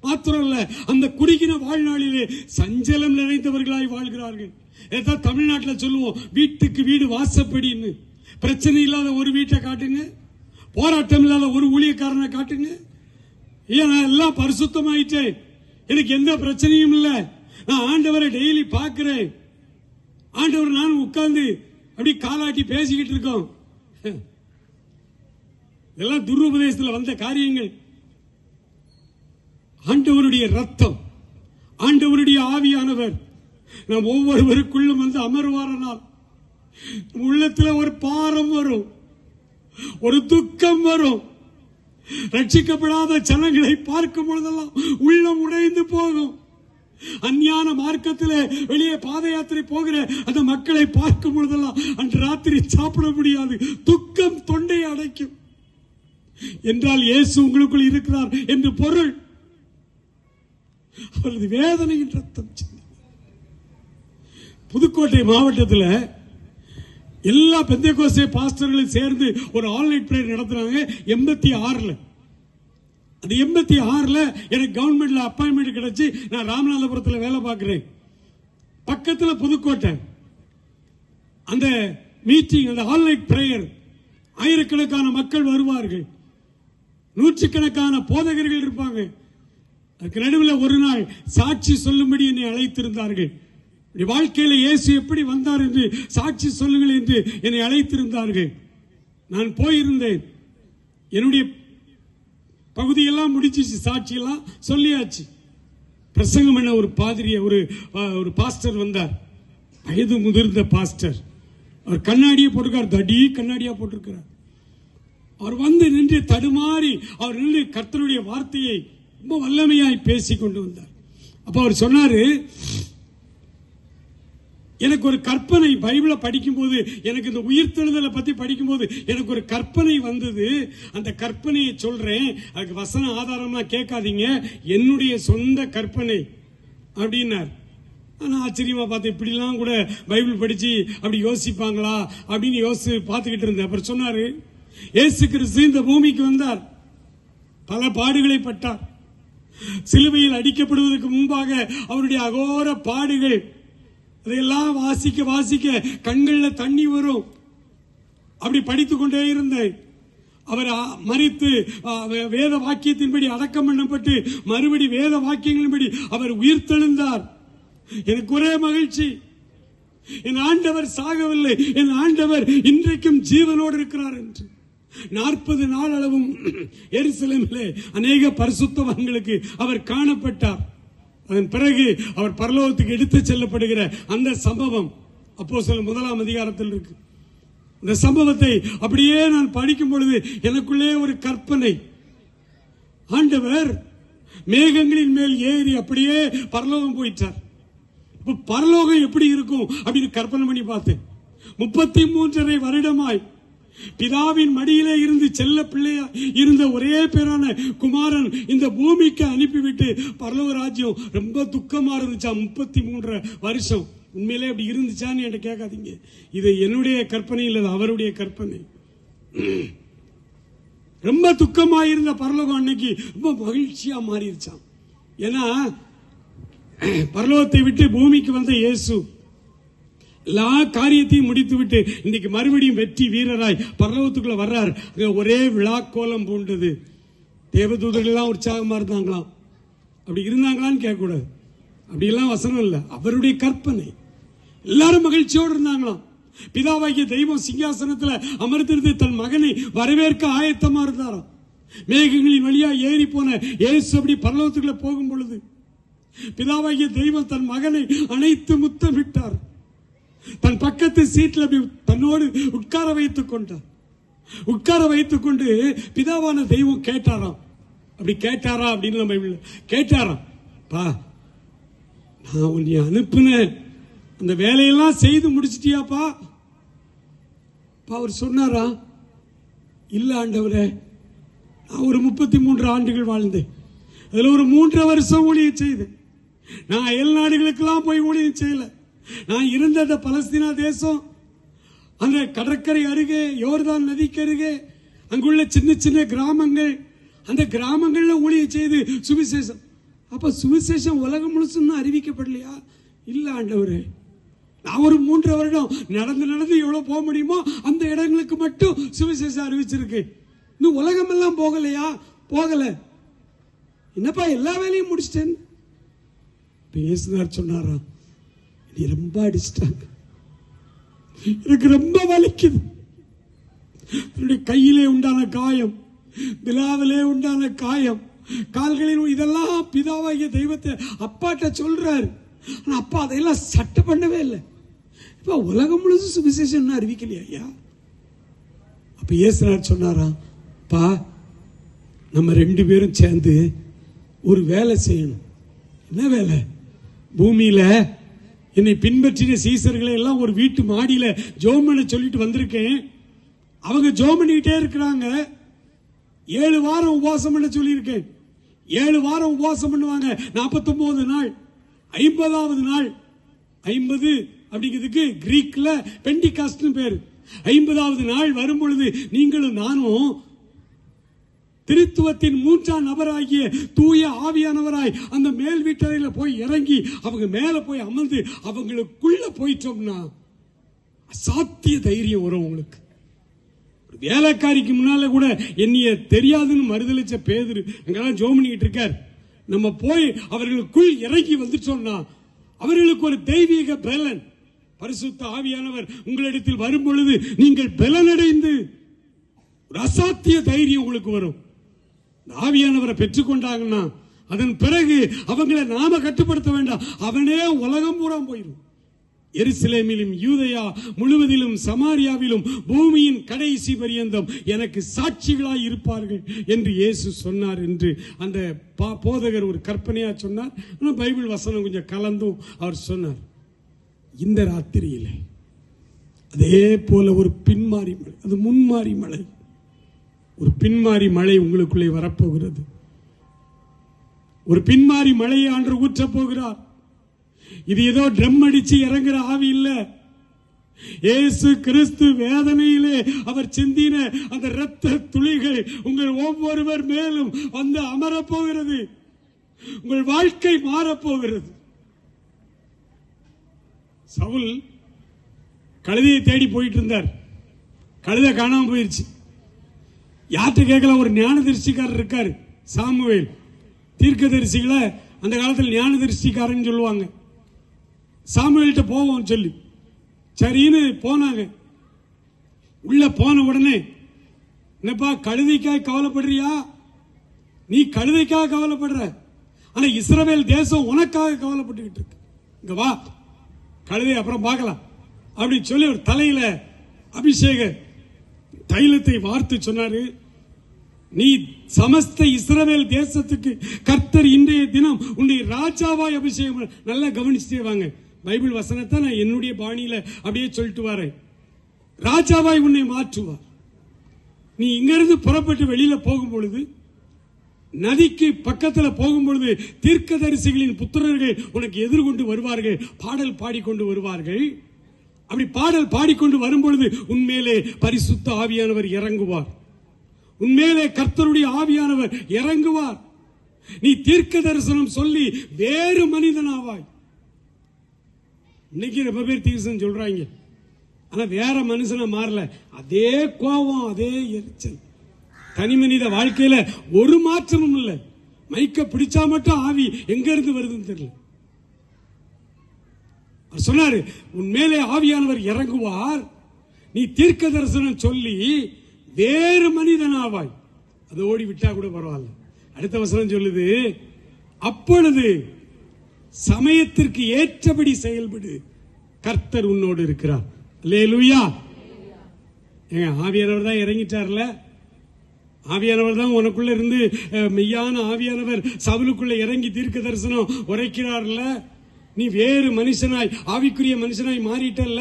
மாத்திரமல்ல, அந்த குறுகின வாழ்நாளிலே சஞ்சலம் நிறைந்தவர்களாய் வாழ்கிறார்கள். ஏதாவது தமிழ்நாட்டில் சொல்லுவோம், வீட்டுக்கு வீடு வாசப்படின்னு. பிரச்சனை இல்லாத ஒரு வீட்டை காட்டுங்க, போராட்டம் இல்லாத ஒரு ஊழியக்காரனை காட்டுங்க. நான் எல்லாம் பரிசுத்தமாயிட்டேன், எனக்கு எந்த பிரச்சனையும் இல்லை, நான் ஆண்டவரை டெய்லி பார்க்கிறேன், ஆண்டவர் நான் உட்கார்ந்து அப்படி காலாட்டி பேசிக்கிட்டு இருக்கோம். இதெல்லாம் துருபதேசத்தில் வந்த காரியங்கள். ஆண்டவருடைய ரத்தம், ஆண்டவருடைய ஆவியானவர் நாம் ஒவ்வொருவருக்குள்ளும் வந்து அமர்வாரனால் உள்ளத்தில் ஒரு பாரம் வரும், ஒரு துக்கம் வரும். ரட்சிக்கப்படாத ஜனங்களை பார்க்கும் பொழுதெல்லாம் உள்ளம் உடைந்து போகும். அஞ்ஞான மார்க்கத்தில் வெளியே பாத யாத்திரை போகிற அந்த மக்களை பார்க்கும் பொழுதெல்லாம் அன்று ராத்திரி சாப்பிட முடியாது, துக்கம் தொண்டையை அடைக்கும். என்றால் இயேசு உங்களுக்குள் இருக்கிறார் என்று பொருள். அவரது வேதனையின் ரத்தம். புதுக்கோட்டை மாவட்டத்தில் எல்லா பெந்தேகோஸ்தே பாஸ்டர்களும் சேர்ந்து ஒரு ஆன்லைன் பிரேயர் நடத்துறாங்க 86. அது 86 எனக்கு கவர்மெண்ட்ல அப்பாயின்மெண்ட் கிடைச்சி நான் ராமநாதபுரத்தில் வேலை பார்க்கிறேன். பக்கத்தில் புதுக்கோட்டை. அந்த மீட்டிங், அந்த ஆன்லைன் பிரேயர், ஆயிரக்கணக்கான மக்கள் வருவார்கள், நூற்றுக்கணக்கான போதகர்கள் இருப்பாங்க. அதுக்கு நடுவில் ஒரு நாள் சாட்சி சொல்லும்படி என்னை அழைத்திருந்தார்கள். வாழ்க்கையில் இயேசு எப்படி வந்தார் என்று சாட்சி சொல்லுங்கள் என்று என்னை அழைத்திருந்தார்கள். நான் போயிருந்தேன். என்னுடைய பகுதியெல்லாம் முடிச்சிச்சு, சாட்சியெல்லாம் சொல்லியாச்சு. பிரசங்கம் பண்ண ஒரு பாதிரிய ஒரு பாஸ்டர் வந்தார், வயது முதிர்ந்த பாஸ்டர். அவர் கண்ணாடியை போட்டிருக்கார், தடி கண்ணாடியா போட்டிருக்கிறார். அவர் வந்து நின்று தடுமாறி அவர் நின்று கர்த்தருடைய வார்த்தையை ரொம்ப வல்லமையாய் பேசி கொண்டு வந்தார். அப்ப அவர் சொன்னாரு, எனக்கு ஒரு கற்பனை, பைபிளை படிக்கும் போது எனக்கு இந்த உயிர்த்தெழுதலை பத்தி படிக்கும் போது எனக்கு ஒரு கற்பனை வந்தது. அந்த கற்பனையை சொல்றேன், அதுக்கு வசன ஆதாரம்லாம் கேட்காதீங்க, என்னுடைய சொந்த கற்பனை அப்படின்னார். நான் ஆச்சரியமா பார்த்தேன், இப்படிலாம் கூட பைபிள் படிச்சு அப்படி யோசிப்பாங்களா அப்படின்னு யோசிச்சு பார்த்துக்கிட்டு இருந்தேன். அப்புறம் சொன்னாரு, இயேசு கிறிஸ்து இந்த பூமிக்கு வந்தார், பல பாடுகளை பட்டார். சிலுவையில் அடிக்கப்படுவதற்கு முன்பாக அவருடைய அகோர பாடுகள், அதையெல்லாம் வாசிக்க வாசிக்க கண்கள்ல தண்ணி வரும். அப்படி படித்துக் கொண்டே இருந்தேன். அவர் மரித்து வேத வாக்கியத்தின்படி அடக்கம் பண்ணப்பட்டு மறுபடி வேத வாக்கியங்களின்படி அவர் உயிர்த்தெழுந்தார். எனக்கு ஒரே மகிழ்ச்சி, என் ஆண்டவர் சாகவில்லை, என் ஆண்டவர் இன்றைக்கும் ஜீவனோடு இருக்கிறார் என்று. 40 நாள் அளவும் எருசலேமிலே அநேக பரிசுத்தவான்களுக்கு அவர் காணப்பட்டார். அதன் பிறகு அவர் பரலோகத்துக்கு எடுத்துச் செல்லப்படுகிற அந்த சம்பவம் அப்போஸ்தலர் 1ஆம் அதிகாரத்தில் இருக்கு. இந்த சம்பவத்தை அப்படியே நான் படிக்கும் பொழுது எனக்குள்ளே ஒரு கற்பனை. ஆண்டவர் மேகங்களின் மேல் ஏறி அப்படியே பரலோகம் போயிட்டார். பரலோகம் எப்படி இருக்கும் அப்படின்னு கற்பனை பண்ணி பார்த்தேன். 33.5 வருடமாய் பிதாவின் மடியிலே இருந்து செல்ல பிள்ளையா இருந்த ஒரே பேரான குமாரன் இந்த பூமிக்கு அனுப்பிவிட்டு பரலோக ராஜ்யம் ரொம்ப துக்கமா இருந்துச்சா. 33 வருஷம் உண்மையிலே அப்படி இருந்துச்சான்னு என்கிட்ட கேட்காதீங்க. இது என்னுடைய கற்பனை இல்லை, அவருடைய கற்பனை. ரொம்ப துக்கமாயிருந்த பரலோகம் அன்னைக்கு ரொம்ப மகிழ்ச்சியா மாறிடுச்சான். ஏன்னா பரலோகத்தை விட்டு பூமிக்கு வந்த இயேசு எல்லா காரியத்தையும் முடித்து விட்டு இன்னைக்கு மறுபடியும் வெற்றி வீரராய் பரலோகத்துக்குள்ள வர்றார். ஒரே விழா கோலம் பூண்டது. தேவதூதர்கள் எல்லாம் உற்சாகமா இருந்தாங்களாம். அப்படி இருந்தாங்களான்னு கேட்க கூடாது, அப்படி எல்லாம் வசனம் இல்லை, அவருடைய கற்பனை. எல்லாரும் மகிழ்ச்சியோடு இருந்தாங்களாம். பிதாவாகிய தெய்வம் சிங்காசனத்தில் அமர்ந்திருந்து தன் மகனை வரவேற்க ஆயத்தமா இருந்தாராம். மேகங்களின் வழியா ஏறி போன இயேசு அப்படி பரலோகத்துக்குள்ள போகும் பொழுது பிதாவாகிய தெய்வம் தன் மகனை அணைத்து முத்தமிட்டார். தன் பக்கத்து சீட்டில் தன்னோடு உட்கார வைத்துக் கொண்டார். உட்கார வைத்துக் கொண்டு பிதாவான தெய்வம் கேட்டாராம். அப்படி கேட்டாரா அப்படின்னு நம்ம கேட்டாராம், பா நான் உன்னை அனுப்புன அந்த வேலையெல்லாம் செய்து முடிச்சிட்டியாப்பா? அவர் சொன்னாரா, இல்ல ஆண்டவரே, நான் ஒரு 33 ஆண்டுகள் வாழ்ந்தேன். அதுல ஒரு 3 வருஷம் ஊழியம் செய்தேன். நான் அயல் நாடுகளுக்கெல்லாம் போய் ஊழியம் செய்யல. நான் இருந்த அந்த பலஸ்தீனா தேசம், அந்த கடற்கரை அருகே, யோர்தான் நதிக்கு அருகே அங்குள்ள சின்ன சின்ன கிராமங்கள், அந்த கிராமங்கள்ல ஊழியம் செய்து சுவிசேஷம். அப்ப சுவிசேஷம் உலகம் முழுசும் அறிவிக்கப்படலையா? இல்ல ஆண்டவரே, நான் ஒரு 3 வருடம் நடந்து எவ்வளவு போக முடியுமோ அந்த இடங்களுக்கு மட்டும் சுவிசேஷம் அறிவிச்சிருக்கு. இன்னும் உலகம் எல்லாம் போகலையா? போகல. என்னப்பா எல்லா வேலையும் முடிச்சிட்டேன்? பேசினார், சொன்னாரா, நீ ரொம்ப அடிச்சிட்டாங்க, எனக்கு ரொம்ப வலிக்குது. என்னுடைய கையிலே உண்டான காயம், விழாவிலே உண்டான காயம், கால்களில், இதெல்லாம் பிதாவாகிய தெய்வத்தை அப்பாட்ட சொல்றாரு. ஆனா அப்பா அதையெல்லாம் சட்டை பண்ணவே இல்லை. இப்ப உலகம் முழுசும் சுவிசேஷம் அறிவிக்கலையா ஐயா? அப்ப இயேசுநாதர் சொன்னாரா, பா நம்ம 2 பேரும் சேர்ந்து ஒரு வேலை செய்யணும். என்ன வேலை? பூமியில என்னை பின்பற்றின சீசர்களை எல்லாம் ஒரு வீட்டு மாடியில ஜெபம் பண்ண சொல்லிட்டு வந்திருக்கேன். அவங்க ஜெபம் பண்ணிக்கிட்டே இருக்கிறாங்க. 7 வாரம் உபவாசம் பண்ண சொல்லியிருக்கேன். 7 வாரம் உபவாசம் பண்ணுவாங்க. 49 நாள். 50வது நாள், 50 அப்படிங்கிறதுக்கு கிரீக்ல பெண்டிகாஸ்ட் பேரு. 50வது நாள் வரும் பொழுது நீங்களும் நானும் திருத்துவத்தின் 3ஆம் நபராகிய தூய ஆவியானவராய் அந்த மேல் வீட்டறையில போய் இறங்கி அவங்க மேல போய் அமர்ந்து அவங்களுக்குள்ள போயிட்டோம்னா அசாத்திய தைரியம் வரும் உங்களுக்கு. வேலைக்காரிக்கு முன்னால கூட என்னைய தெரியாதுன்னு மறுதளிச்ச பேதுரு அங்கெல்லாம் ஜெபம் பண்ணிக்கிட்டு இருக்கார். நம்ம போய் அவர்களுக்குள் இறங்கி வந்துட்டோம்னா அவர்களுக்கு ஒரு தெய்வீக பலன், பரிசுத்த ஆவியானவர் உங்களிடத்தில் வரும் பொழுது நீங்கள் பலனடைந்து ஒரு அசாத்திய தைரியம் உங்களுக்கு வரும். ஆவியானவரை பெற்றுக்கொண்டாங்கன்னா அதன் பிறகு அவங்களை நாம கட்டுப்படுத்த வேண்டாம், அவனே உலகம் பூரா போயிடும். எருசலேமிலும் யூதேயா முழுவதிலும் சமாரியாவிலும் பூமியின் கடைசி பரியந்தம் எனக்கு சாட்சிகளாய் இருப்பார்கள் என்று இயேசு சொன்னார் என்று அந்த போதகர் ஒரு கற்பனையா சொன்னார். ஆனால் பைபிள் வசனம் கொஞ்சம் கலந்தும் அவர் சொன்னார். இந்த ராத்திரியில அதே போல ஒரு பின்மாறி மழை, அது முன்மாறி மழை, ஒரு பின்மாறி மழை உங்களுக்குள்ளே வரப்போகிறது. ஒரு பின்மாறி மழையை ஆண்டு ஊற்ற போகிறார். இது ஏதோ ட்ரம் அடிச்சு இறங்குற ஆவி இல்ல. இயேசு கிறிஸ்து வேதனையிலே அவர் சிந்தின அந்த இரத்த துளிகள் உங்கள் ஒவ்வொருவர் மேலும் வந்து அமரப் போகிறது. உங்கள் வாழ்க்கை மாறப்போகிறது. சவுல் கழுதையை தேடி போயிட்டு இருந்தார். கழுதை காணாம போயிருச்சு. யார்கிட்ட கேட்கல, ஒரு ஞானதரிசிக்காரர் இருக்காரு, சாமுவேல். தீர்க்கதரிசிகளை அந்த காலத்தில் ஞானதரிசிக்காரன்னு சொல்லுவாங்க. சாமுவேல்கிட்ட போவோம் சொல்லி சரின்னு போனாங்க. உள்ள போன உடனே, என்னப்பா கழுதைக்காக கவலைப்படுறியா? நீ கழுதைக்காக கவலைப்படுற, ஆனா இஸ்ரவேல் தேசம் உனக்காக கவலைப்பட்டுக்கிட்டு இருக்கு. இங்க வா, கழுதை அப்புறம் பார்க்கலாம் அப்படின்னு சொல்லி ஒரு தலையில அபிஷேக தைலத்தை வார்த்து சொன்னாரு. நீ சமஸ்த இஸ்ரவேல் தேசத்துக்கு கர்த்தர் இன்றைய தினம் உன்னை ராஜாவாய் அபிஷேகம். நல்லா கவனிச்சுட்டே வாங்க, பைபிள் வசனத்தை நான் என்னுடைய பாணியில அப்படியே சொல்லிட்டு வரேன். ராஜாவாய் உன்னை மாற்றுவார். நீ இங்கிருந்து புறப்பட்டு வெளியில போகும் பொழுது, நதிக்கு பக்கத்தில் போகும் பொழுது தீர்க்கதரிசிகளின் புத்திரர்கள் உனக்கு எதிர்கொண்டு வருவார்கள், பாடல் பாடிக்கொண்டு வருவார்கள். அப்படி பாடல் பாடிக்கொண்டு வரும் பொழுது உன்மேலே பரிசுத்த ஆவியானவர் இறங்குவார். உன்மேலே கர்த்தருடைய ஆவியானவர் இறங்குவார். நீ தீர்க்க தரிசனம் சொல்லி வேறு மனிதனாவாய். இன்னைக்கு ரொம்ப பேர் தீர்சனம் சொல்றாங்க, ஆனா வேற மனுஷனா மாறல. அதே கோபம், அதே எரிச்சல். தனி மனித வாழ்க்கையில ஒரு மாற்றமும் இல்லை. மைக்க பிடிச்சா மட்டும் ஆவி எங்க இருந்து வருதுன்னு தெரியல. சொன்னாரு, உன் மேலே ஆவியானவர் இறங்குவார், நீ தீர்க்க தரிசனம் சொல்லி வேறு மனிதனாவாய். அது ஓடி விட்டா கூட பரவாயில்ல. அடுத்த வசனம் சொல்லுது, அப்பொழுது சமயத்திற்கு ஏற்றபடி செயல்படு, கர்த்தர் உன்னோடு இருக்கிறார். அல்லேலூயா. ஆவியானவர் தான் இறங்கிட்டார்ல, ஆவியானவர் தான் உனக்குள்ள இருந்து மெய்யான ஆவியானவர் சவுலுக்குள்ள இறங்கி தீர்க்க தரிசனம் உரைக்கிறார்ல. நீ வேறு மனுஷனாய் ஆவிக்குரிய மனுஷனாய் மாறிட்டல்ல.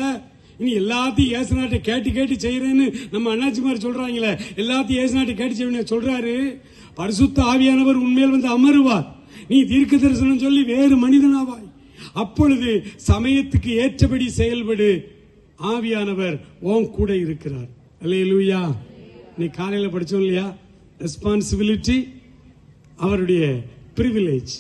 இனி எல்லாத்தையும் ஏசுநாட்டை கேட்டு கேட்டு செய்யறேன்னு நம்ம அண்ணாச்சிமார் சொல்றாங்களே, எல்லாத்தையும் ஏசுநாட்டை கேட்டு செய்ய சொல்றாரு. பரிசுத்த ஆவியானவர் உண்மையில் வந்து அமருவார். நீ தீர்க்க தரிசனம் சொல்லி வேறு மனிதனாவாய். அப்பொழுது சமயத்துக்கு ஏற்றபடி செயல்படு, ஆவியானவர் உன் கூட இருக்கிறார். அல்லேலூயா. நீ காலையில படிச்சோம் இல்லையா, ரெஸ்பான்சிபிலிட்டி அவருடைய பிரிவிலேஜ்,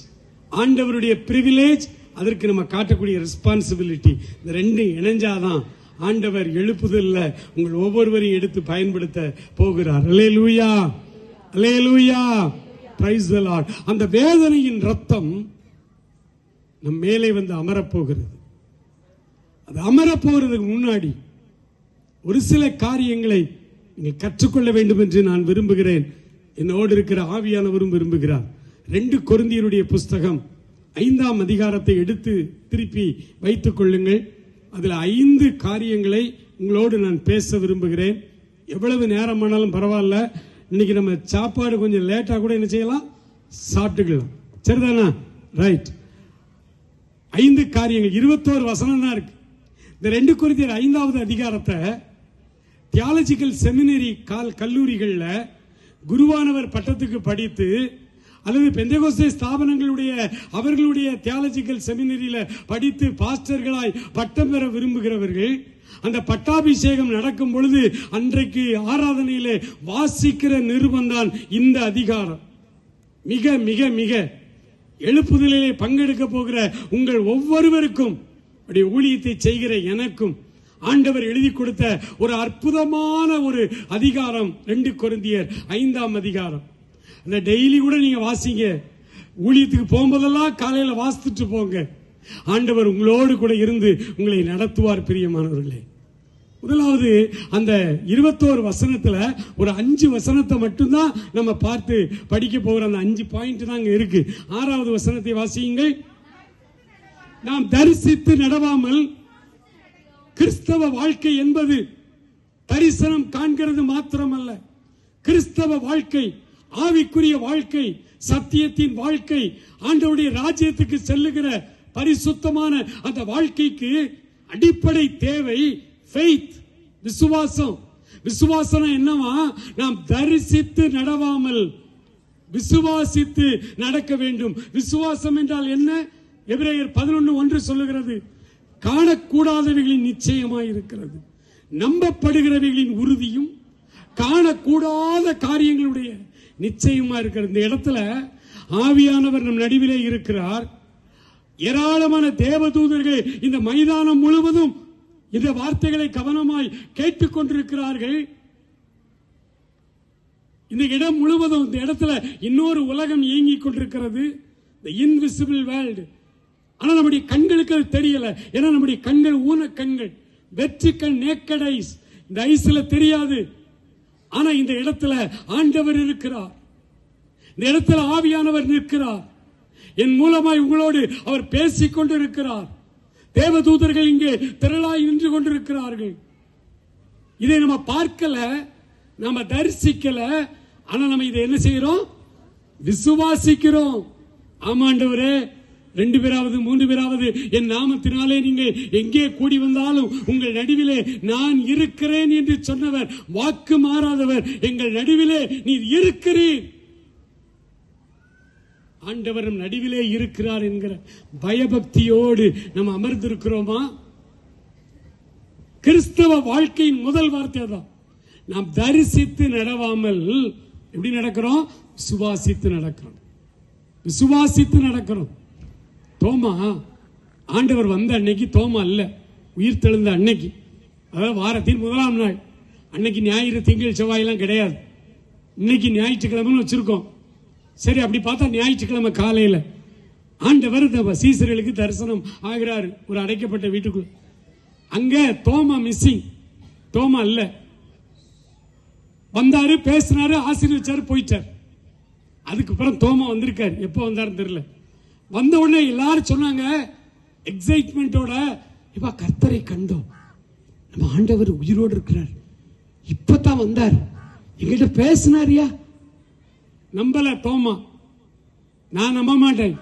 ஆண்டவருடைய பிரிவிலேஜ், அதற்கு நம்ம காட்டக்கூடிய ரெஸ்பான்சிபிலிட்டி, இந்த ரெண்டு இணைஞ்சாதான் ஆண்டவர் எழுப்புதல்ல உங்கள் ஒவ்வொருவரையும் எடுத்து பயன்படுத்த போகிறார். அல்லேலூயா, அல்லேலூயா, பிரைஸ் தி லார்ட். அந்த வேதனையின் ரத்தம் நம் மேலே வந்து அமரப்போகிறது. அது அமரப்போகிறதுக்கு முன்னாடி ஒரு சில காரியங்களை நீங்கள் கற்றுக்கொள்ள வேண்டும் என்று நான் விரும்புகிறேன். என்னோடு இருக்கிற ஆவியானவரும் விரும்புகிறார். 2 கொரிந்தியருடைய புஸ்தகம் 5ஆம் அதிகாரத்தை எடுத்து திருப்பி வைத்துக் கொள்ளுங்கள். அதில் 5 காரியங்களை உங்களோடு நான் பேச விரும்புகிறேன். எவ்வளவு நேரமானாலும் பரவாயில்ல. இன்னைக்கு நம்ம சாப்பாடு கொஞ்சம் லேட்டா கூட என்ன செய்யலாம், சாப்பிட்டுக்கலாம். சரிதானா? ரைட். 5 காரியங்கள், 21 வசனம் தான் இருக்கு. இந்த 2 கொரிந்தியர் 5வது அதிகாரத்தை தியாலஜிக்கல் செமினரி கல்லூரிகளில் குருவானவர் பட்டத்துக்கு படித்து அல்லது பெந்தேகோஸ்தே ஸ்தாபனங்களுடைய அவர்களுடைய தியாலஜிக்கல் செமினரியில படித்து பாஸ்டர்களாய் பட்டம் பெற விரும்புகிறவர்கள் அந்த பட்டாபிஷேகம் நடக்கும் பொழுது அன்றைக்கு ஆராதனையிலே வாசிக்கிற நிருபந்தான் இந்த அதிகாரம். மிக மிக மிக எழுப்புதலிலே பங்கெடுக்க போகிற உங்கள் ஒவ்வொருவருக்கும், ஊழியத்தை செய்கிற எனக்கும் ஆண்டவர் எழுதி கொடுத்த ஒரு அற்புதமான ஒரு அதிகாரம் 2 கொரிந்தியர் 5ஆம் அதிகாரம். அந்த டெய்லி கூட நீங்க வாசிங்க. ஊழியத்துக்கு போகும்போதெல்லாம் காலையில வாசித்துட்டு போங்க. ஆண்டவர் உங்களோடு கூட இருந்து உங்களை நடத்துவார். பிரியமானவர்களே, முதலாவது அந்த 21 வசனத்துல ஒரு 5 வசனத்தை மட்டும்தான் நம்ம பார்த்து படிக்க போகிற. அந்த 5 பாயிண்ட் தான் இங்க இருக்கு. 6வது வசனத்தை வாசியுங்கள். நாம் தரிசித்து நடவாமல், கிறிஸ்தவ வாழ்க்கை என்பது தரிசனம் காண்கிறது மாத்திரமல்ல. கிறிஸ்தவ வாழ்க்கை ஆவிக்குரிய வாழ்க்கை, சத்தியத்தின் வாழ்க்கை, ஆண்டவருடைய ராஜ்யத்துக்கு செல்லுகிற பரிசுத்தமான அந்த வாழ்க்கைக்கு அடிப்படை தேவை ஃபெய்த், விசுவாசம். விசுவாசம் என்னவா? நாம் தரிசித்து நடவாமல் விசுவாசித்து நடக்க வேண்டும். விசுவாசம் என்றால் என்ன? எபிரேயர் 11:1 சொல்லுகிறது, காணக்கூடாதவைகளின் நிச்சயமாய் இருக்கிறது, நம்பப்படுகிறவைகளின் உறுதியும் காணக்கூடாத காரியங்களுடைய நிச்சயமா இருக்கிறது. இந்த இடத்துல ஆவியானவர் நம் நடுவிலே இருக்கிறார். ஏராளமான தேவதூதர்கள் இந்த மைதானம் முழுவதும் இந்த வார்த்தைகளை கவனமாய் கேட்டுக் கொண்டிருக்கிறார்கள். இந்த இடம் முழுவதும், இந்த இடத்துல இன்னொரு உலகம் இயங்கிக் கொண்டிருக்கிறது, இன்விசிபிள் வேர்ல்டு. ஆனா நம்முடைய கண்களுக்கு அது தெரியல. ஏன்னா நம்முடைய கண்கள் ஊன கண்கள், வெற்றி கண், நேக்கட் ஐஸ். இந்த ஐஸ்ல தெரியாது. ஆனா இந்த இடத்துல ஆண்டவர் இருக்கிறார். இந்த இடத்துல ஆவியானவர் நிற்கிறார். என் மூலமாய் உங்களோடு அவர் பேசிக் கொண்டிருக்கிறார். தேவதூதர்கள் இங்கே திரளாய் நின்று கொண்டிருக்கிறார்கள். இதை நம்ம பார்க்கல, நம்ம தரிசிக்கல. ஆனா நம்ம இதை என்ன செய்கிறோம்? விசுவாசிக்கிறோம். ஆமாண்டவரே, 2 பேராவது 3 பேராவது என் நாமத்தினாலே நீங்க எங்கே கூடி வந்தாலும் உங்கள் நடுவிலே நான் இருக்கிறேன் என்று சொன்னவர், வாக்கு மாறாதவர், எங்கள் நடுவிலே நீர் இருக்கிறீர். ஆண்டவர் நம் நடுவிலே இருக்கிறார் என்கிற பயபக்தியோடு நம்ம அமர்ந்திருக்கிறோமா? கிறிஸ்தவ வாழ்க்கையின் முதல் வார்த்தை தான். நாம் தரிசித்து நடவாமல் எப்படி நடக்கிறோம்? விசுவாசித்து நடக்கிறோம். விசுவாசித்து நடக்கிறோம். தோமா, ஆண்டவர் வந்த அன்னைக்கு தோமா அல்ல, உயிர் தெழுந்த அன்னைக்கு, அதாவது வாரத்தின் 1ஆம் நாள் அன்னைக்கு. ஞாயிறு, திங்கள், செவ்வாயெல்லாம் கிடையாது. இன்னைக்கு ஞாயிற்றுக்கிழமை வச்சிருக்கோம். சரி, அப்படி பார்த்தா ஞாயிற்றுக்கிழமை காலையில் ஆண்டவர் இந்த சீசர்களுக்கு தரிசனம் ஆகிறாரு ஒரு அடைக்கப்பட்ட வீட்டுக்குள்ள. அங்க தோமா மிஸ்ஸிங். தோமா அல்ல. வந்தாரு, பேசினாரு, ஆசீர்வதிச்சாரு, போயிட்டார். அதுக்கப்புறம் தோமா வந்திருக்காரு. எப்போ வந்தாருன்னு தெரியல. வந்த உடனே எல்லாரும் சொன்னாங்க எக்ஸைட்மெண்டோட, இப்ப கர்த்தரை கண்டோம், நம்ம ஆண்டவர் உயிரோடு இருக்கிறார், இப்பதான் வந்தார், எங்கிட்ட பேசினாரியா. நம்பல தோமா, நான் நம்ப மாட்டேன்.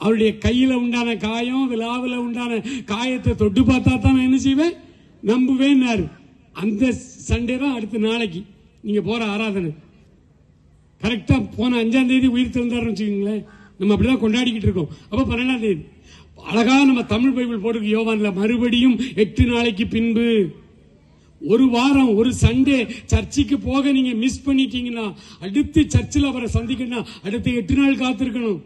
அவருடைய கையில உண்டான காயம், விழாவில் உண்டான காயத்தை தொட்டு பார்த்தா தான் நான் என்ன செய்வேன், நம்புவேன்னாரு. அந்த சண்டே தான் அடுத்த நாளைக்கு நீங்க போற ஆராதனை. கரெக்டா போன 5ஆம் தேதி உயிர் திறந்தாருன்னு வச்சுக்கோங்களேன். நம்ம அப்படிதான் கொண்டாடிக்கிட்டு இருக்கோம். அப்ப 12ஆம் தேதி அழகா நம்ம தமிழ் பைபிள் போட்டு யோவான்ல மறுபடியும் 8 நாளைக்கு பின்பு, ஒரு வாரம், ஒரு சண்டே சர்ச்சுக்கு போக நீங்க மிஸ் பண்ணிட்டீங்கன்னா அடுத்து சர்ச்சில் அவரை சந்திக்கணும், அடுத்த 8 நாள் காத்திருக்கணும்.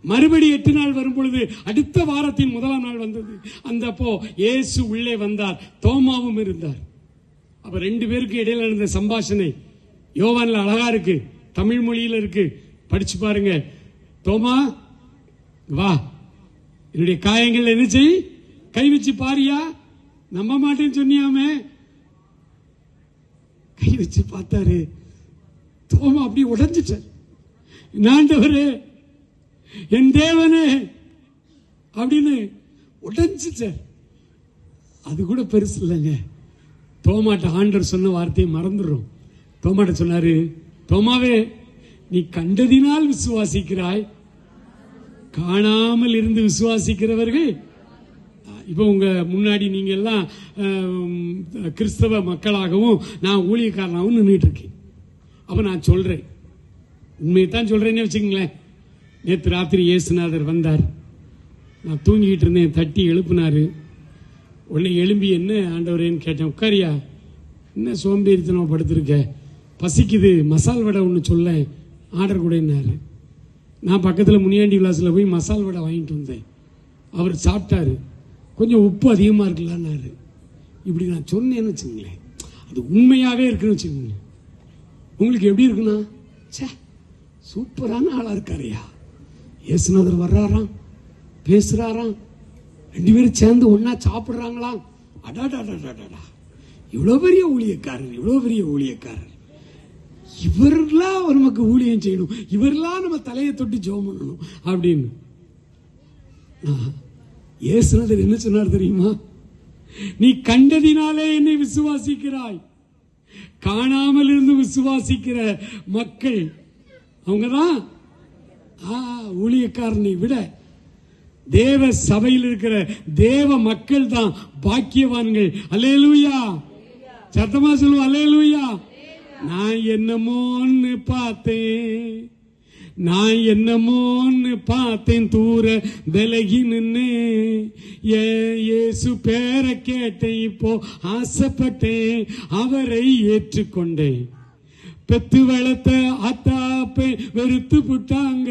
மறுபடி 8 நாள் வரும் பொழுது அடுத்த வாரத்தின் 1ஆம் நாள் வந்தது. அந்த அப்போ இயேசு உள்ளே வந்தார், தோமாவும் இருந்தார். அப்ப 2 பேருக்கு இடையில நடந்த சம்பாஷணை யோவான்ல அழகா இருக்கு, தமிழ் மொழியில இருக்கு, படிச்சு பாருங்க. தோமா வா, என்னுடைய காயங்கள் என்ன செய், கை வச்சு பாரியா, நம்ப மாட்டேன்னு சொன்னியாமே. கை வச்சு பார்த்தாரு, தோமா அப்படி உடைஞ்சிட்டார். ஆண்டவரே, என் தேவனே அப்படின்னு உடைஞ்சிட்டார். அது கூட பெருசு இல்லைங்க. தோமாட்ட ஆண்டவர் சொன்ன வார்த்தையை மறந்துடுறோம். தோமாட்ட சொன்னாரு, தோமாவே, நீ கண்டதினால் விசுவாசிக்கிறாய், காணாமல் இருந்து விசுவாசிக்கிறவர்கள். இப்போ உங்க முன்னாடி நீங்க எல்லாம் கிறிஸ்தவ மக்களாகவும் நான் ஊழியக்காரனாகவும் நின்றுட்டு இருக்கேன். அப்ப நான் சொல்றேன், உண்மையைத்தான் சொல்றேன்னு வச்சுக்கங்களேன். நேற்று ராத்திரி இயேசுநாதர் வந்தார், நான் தூங்கிட்டு இருந்தேன், தட்டி எழுப்பினாரு. உடனே எழும்பி என்ன ஆண்டவரேன்னு கேட்டேன். உட்காரியா, என்ன சோம்பேறித்தனம் படுத்திருக்க, பசிக்குது, மசால் வடை ஒன்று சொல்ல, ஆர்டர் கூடனாரு. நான் பக்கத்தில் முனியாண்டி விலாசில் போய் மசால் வடை வாங்கிட்டு வந்தேன். அவர் சாப்பிட்டாரு, கொஞ்சம் உப்பு அதிகமாக இருக்கலான்னாரு. இப்படி நான் சொன்னேன்னு வச்சுங்களேன், அது உண்மையாகவே இருக்குன்னு வச்சுக்கோங்க. உங்களுக்கு எப்படி இருக்குன்னா, சே சூப்பரான ஆளாக இருக்காரையா, இயேசுநாதர் வர்றாராம், பேசுறாராம், 2 பேரும் சேர்ந்து ஒன்னா சாப்பிடுறாங்களாம், அடாடாடாடாடா, இவ்வளோ பெரிய ஊழியக்காரர், இவ்வளோ பெரிய ஊழியக்காரர், இவரெல்லாம் நமக்கு ஊழியம் செய்யணும், இவரெல்லாம் நம்ம தலையை தொட்டு ஜெபம் பண்ணணும் அப்படின்னு. இயேசுநாதர் என்ன சொன்னார் தெரியுமா? நீ கண்டதினாலே என்னை விசுவாசிக்கிறாய், காணாமல் இருந்து விசுவாசிக்கிற மக்கள் அவங்கதான் ஊழியக்காரனை விட தேவ சபையில் இருக்கிற தேவ மக்கள் தான் பாக்கியவான்கள். அல்லேலூயா, சத்தமா சொல்லுவோம் அல்லேலூயா. நான் என்னமோன்னு பார்த்தேன், தூர விலகி நின்னு இயேசு பேரை கேட்டேன், இப்போ ஆசைப்பட்டேன், அவரை ஏற்றுக்கொண்டேன். பெத்து வளர்த்த அத்தாப்பை வெறுத்து புட்டாங்க,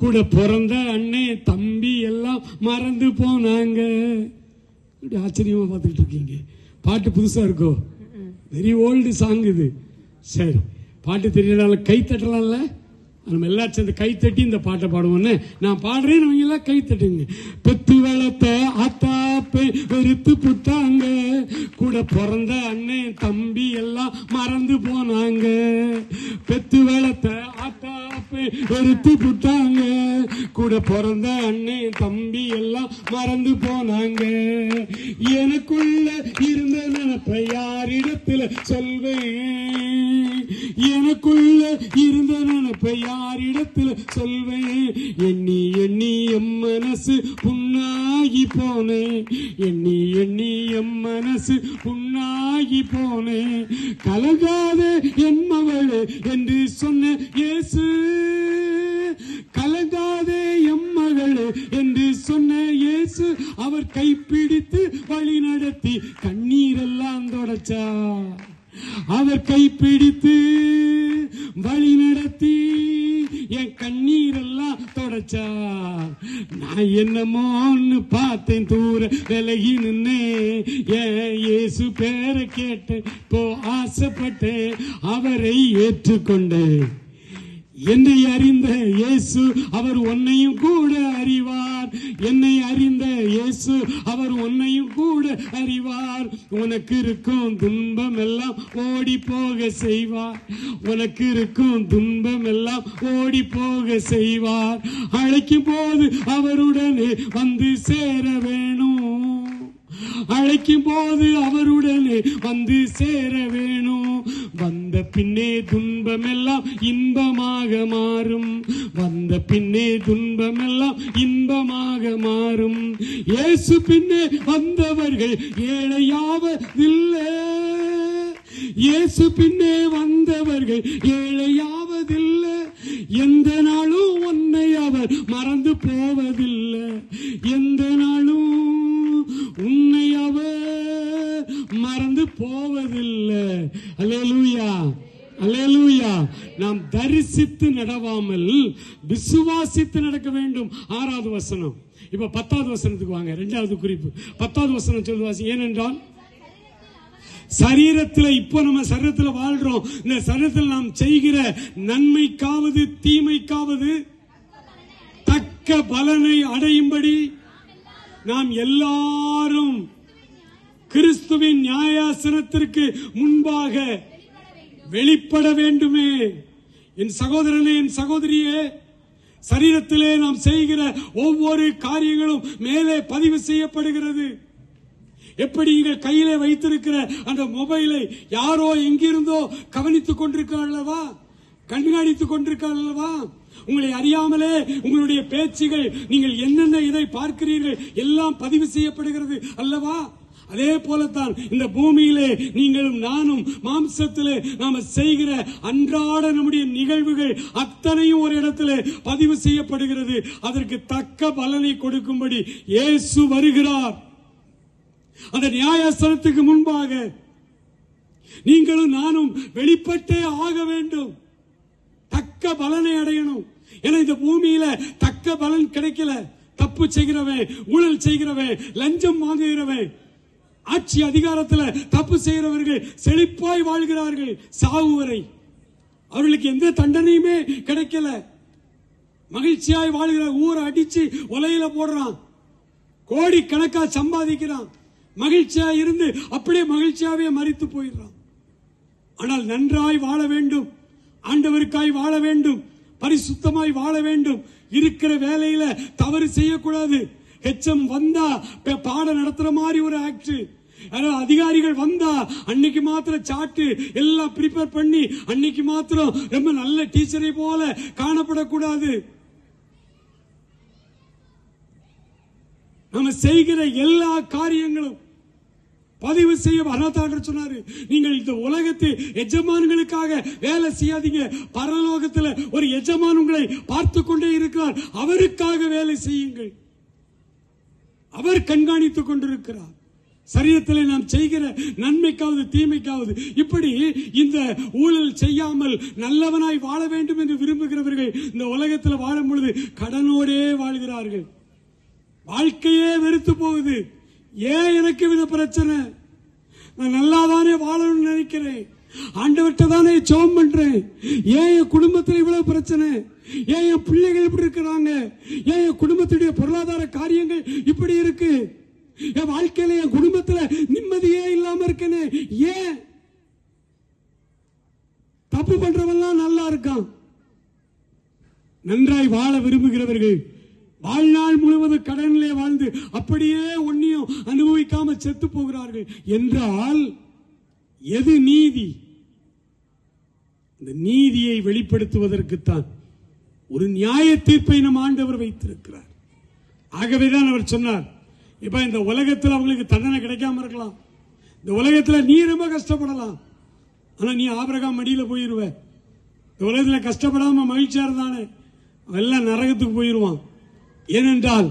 கூட பிறந்த அண்ணே தம்பி எல்லாம் மறந்து போனாங்க. ஆச்சரியமா பார்த்துக்கிட்டு இருக்கீங்க. பாட்டு புதுசா இருக்கோ? வெரி ஓல்டு சாங் இது. சரி, பாட்டு தெரியல, கை தட்டலாம்ல, நம்ம எல்லாம் சேர்ந்து கை தட்டி இந்த பாட்டை பாடுவோன்னு நான் பாடுறேன், அவங்க எல்லாம் கை தட்டுங்க. பெத்து வளர்த்த அத்தாப்பை வெறுத்து புட்டாங்க, கூட பிறந்த அண்ணே தம்பி எல்லாம் மறந்து போனாங்க. பெத்து வளர்த்த அத்தாப்பை வெறுத்து புட்டாங்க, கூட பிறந்த அண்ணே தம்பி எல்லாம் மறந்து போனாங்க. எனக்குள்ள இருந்த நினைப்பை யாரிடத்துல சொல்வேன், எனக்குள்ள இருந்த நினைப்பை யாரிடத்துல சொல்வேன். எண்ணி எண்ணி எம் மனசு புண்ணாகி போனேன், எண்ணி எண்ணி எம் மனசு புண்ணாகி போனேன். கலங்காத என் மகளே என்று சொன்ன இயேசு, கலங்காதே எம் மகளே என்று சொன்ன இயேசு, அவர் கைப்பிடித்து வழி நடத்தி கண்ணீரெல்லாம் தொடச்சா. அவர் கைப்பிடித்து வழி நடத்தி என் கண்ணீரெல்லாம் தொடச்சார். நான் என்னமோன்னு பார்த்தேன், தூர விலகி நின்னே, இயேசு பேரை கேட்டேன், இப்போ ஆசைப்பட்டேன், அவரை ஏற்றுக்கொண்டேன். என்னை அறிந்த இயேசு அவர் உன்னையும் கூட அறிவார், என்னை அறிந்த இயேசு அவர் உன்னையும் கூட அறிவார். உனக்கு இருக்கும் துன்பம் எல்லாம் ஓடி போக செய்வார். உனக்கு இருக்கும் துன்பம் எல்லாம் ஓடி போக செய்வார். அழைக்கும் போது அவருடனே வந்து சேர வேணும். அழைக்கும் போது அவருடனே வந்து சேர வேணும். வந்த பின்னே துன்பம் எல்லாம் இன்பமாக மாறும். வந்த பின்னே துன்பம் எல்லாம் இன்பமாக மாறும். இயேசு பின்னே வந்தவர்கள் ஏழையாவதில்லை. இயேசு பின்னே வந்தவர்கள் ஏழையாவதில்லை. எந்த நாளும் உன்னை அவர் மறந்து போவதில்லை. எந்த நாளும் உன்னை அவர் மறந்து போவதில்லை. அல்லேலூயா, அல்லேலூயா. நாம் தரிசித்து நடவாமல் விசுவாசித்து நடக்க வேண்டும். 6வது வசனம். இப்ப 10வது வசனத்துக்கு வாங்க. 2வது குறிப்பு 10வது வசனம் சொல்லுவாசி. ஏனென்றால் சரீரத்தில், இப்போ நம்ம சரீரத்தில் வாழ்றோம். இந்த சரீரத்தில் நாம் செய்கிற நன்மைக்காவது தீமைக்காவது தக்க பலனை அடையும்படி நாம் எல்லாரும் கிறிஸ்துவின் நியாயாசனத்திற்கு முன்பாக வெளிப்பட வேண்டுமே. என் சகோதரனே, என் சகோதரியே, சரீரத்திலே நாம் செய்கிற ஒவ்வொரு காரியங்களும் மேலே பதிவு செய்யப்படுகிறது. எப்படி நீங்கள் கையிலே வைத்திருக்கிற அந்த மொபைலை யாரோ எங்கிருந்தோ கவனித்துக் கொண்டிருக்கிறார்களவா, கண்காணித்துக் கொண்டிருக்கிறார்களவா? உங்களை அறியாமலே உங்களுடைய பேச்சுகள், நீங்கள் என்னென்ன இதை பார்க்கிறீர்கள் எல்லாம் பதிவு செய்யப்படுகிறது அல்லவா? அதே போலத்தான் இந்த பூமியிலே நீங்களும் நானும் மாம்சத்திலே நாம செய்கிற அன்றாட நம்முடைய நிகழ்வுகள் அத்தனையும் ஒரு இடத்திலே பதிவு செய்யப்படுகிறது. அதற்கு தக்க பலனை கொடுக்கும்படி இயேசு வருகிறார். அந்த நியாயாசனத்துக்கு முன்பாக நீங்களும் நானும் வெளிப்பட்டே ஆக வேண்டும். தக்க பலனை அடையணும். ஏன்னா இந்த பூமியில தக்க பலன் கிடைக்கல. தப்பு செய்கிறவன், ஊழல் செய்கிறவன், லஞ்சம் வாங்குகிறவன், ஆட்சி அதிகாரத்தில் தப்பு செய்கிறவர்கள் செழிப்பாய் வாழ்கிறார்கள் சாவு வரை. அவர்களுக்கு எந்த தண்டனையுமே கிடைக்கல. மகிழ்ச்சியாய் வாழ்கிற, ஊரை அடிச்சு உலையில போடுறான், கோடி கணக்கா சம்பாதிக்கிறான், மகிழ்ச்சியா இருந்து அப்படியே மகிழ்ச்சியாவே மரித்து போயிடுறான். ஆனால் நன்றாய் வாழ வேண்டும், ஆண்டவருக்காய் வாழ வேண்டும், பரிசுத்தமாய் வாழ வேண்டும். இருக்கிற வேலையில தவறு செய்யக்கூடாது. ஹெச்எம் வந்தா பாடம் நடத்துற மாதிரி ஒரு ஆக்ட், அதிகாரிகள் வந்தா அன்னைக்கு மாத்திரம் சாட்டு எல்லாம் ப்ரிப்பேர் பண்ணி அன்னைக்கு மாத்திரம் ரொம்ப நல்ல டீச்சரை போல காணப்படக்கூடாது. நம்ம செய்கிற எல்லா காரியங்களும் பதிவு செய்ய வரத்தாண்டு சொன்னாரு. நீங்கள் இந்த உலகத்தை எஜமான்களுக்காக வேலை செய்யாதீங்க. பரலோகத்தில் ஒரு எஜமான் உங்களை பார்த்து கொண்டே இருக்கிறார். அவருக்காக வேலை செய்யுங்கள். அவர் கண்காணித்துக் கொண்டிருக்கிறார். சரீரத்தில் நாம் செய்கிற நன்மைக்காவது தீமைக்காவது இப்படி இந்த ஊழல் செய்யாமல் நல்லவனாய் வாழ வேண்டும் என்று விரும்புகிறவர்கள் இந்த உலகத்தில் வாழும் பொழுது கடனோடே வாழ்கிறார்கள். வாழ்க்கையே வெறுத்து போகுது. ஏன் எனக்கு இந்த பிரச்சனை? நான் நல்லாதானே வாழணும்னு நினைக்கிறேன், ஆண்டவர்கிட்ட தானே ஜெபம் பண்றேன், ஏன் என் குடும்பத்தில் இவ்வளவு பிரச்சனை? ஏன் என் பிள்ளைகள் இப்படி இருக்கிறாங்க? ஏன் என் குடும்பத்துடைய பொருளாதார காரியங்கள் இப்படி இருக்கு? என் வாழ்க்கையில என் குடும்பத்துல நிம்மதியே இல்லாம இருக்கேன்னு ஏன்? தப்பு பண்றவெல்லாம் நல்லா இருக்கான். நன்றாய் வாழ விரும்புகிறவர்கள் வாழ்நாள் முழுவதும் கடனிலே வாழ்ந்து அப்படியே ஒன்னியும் அனுபவிக்காம செத்து போகிறார்கள் என்றால் எது நீதி? இந்த நீதியை வெளிப்படுத்துவதற்குத்தான் ஒரு நியாய தீர்ப்பை நம் ஆண்டவர் வைத்திருக்கிறார். ஆகவேதான் அவர் சொன்னார், இப்ப இந்த உலகத்தில் அவங்களுக்கு தண்டனை கிடைக்காம இருக்கலாம், இந்த உலகத்தில் நீ ரொம்ப கஷ்டப்படலாம், ஆனா நீ ஆபிரகாம் மடியில போயிருவ. இந்த உலகத்தில் கஷ்டப்படாம மகிழ்ச்சியா இருந்தானே எல்லாம் நரகத்துக்கு போயிருவான். ஏனென்றால்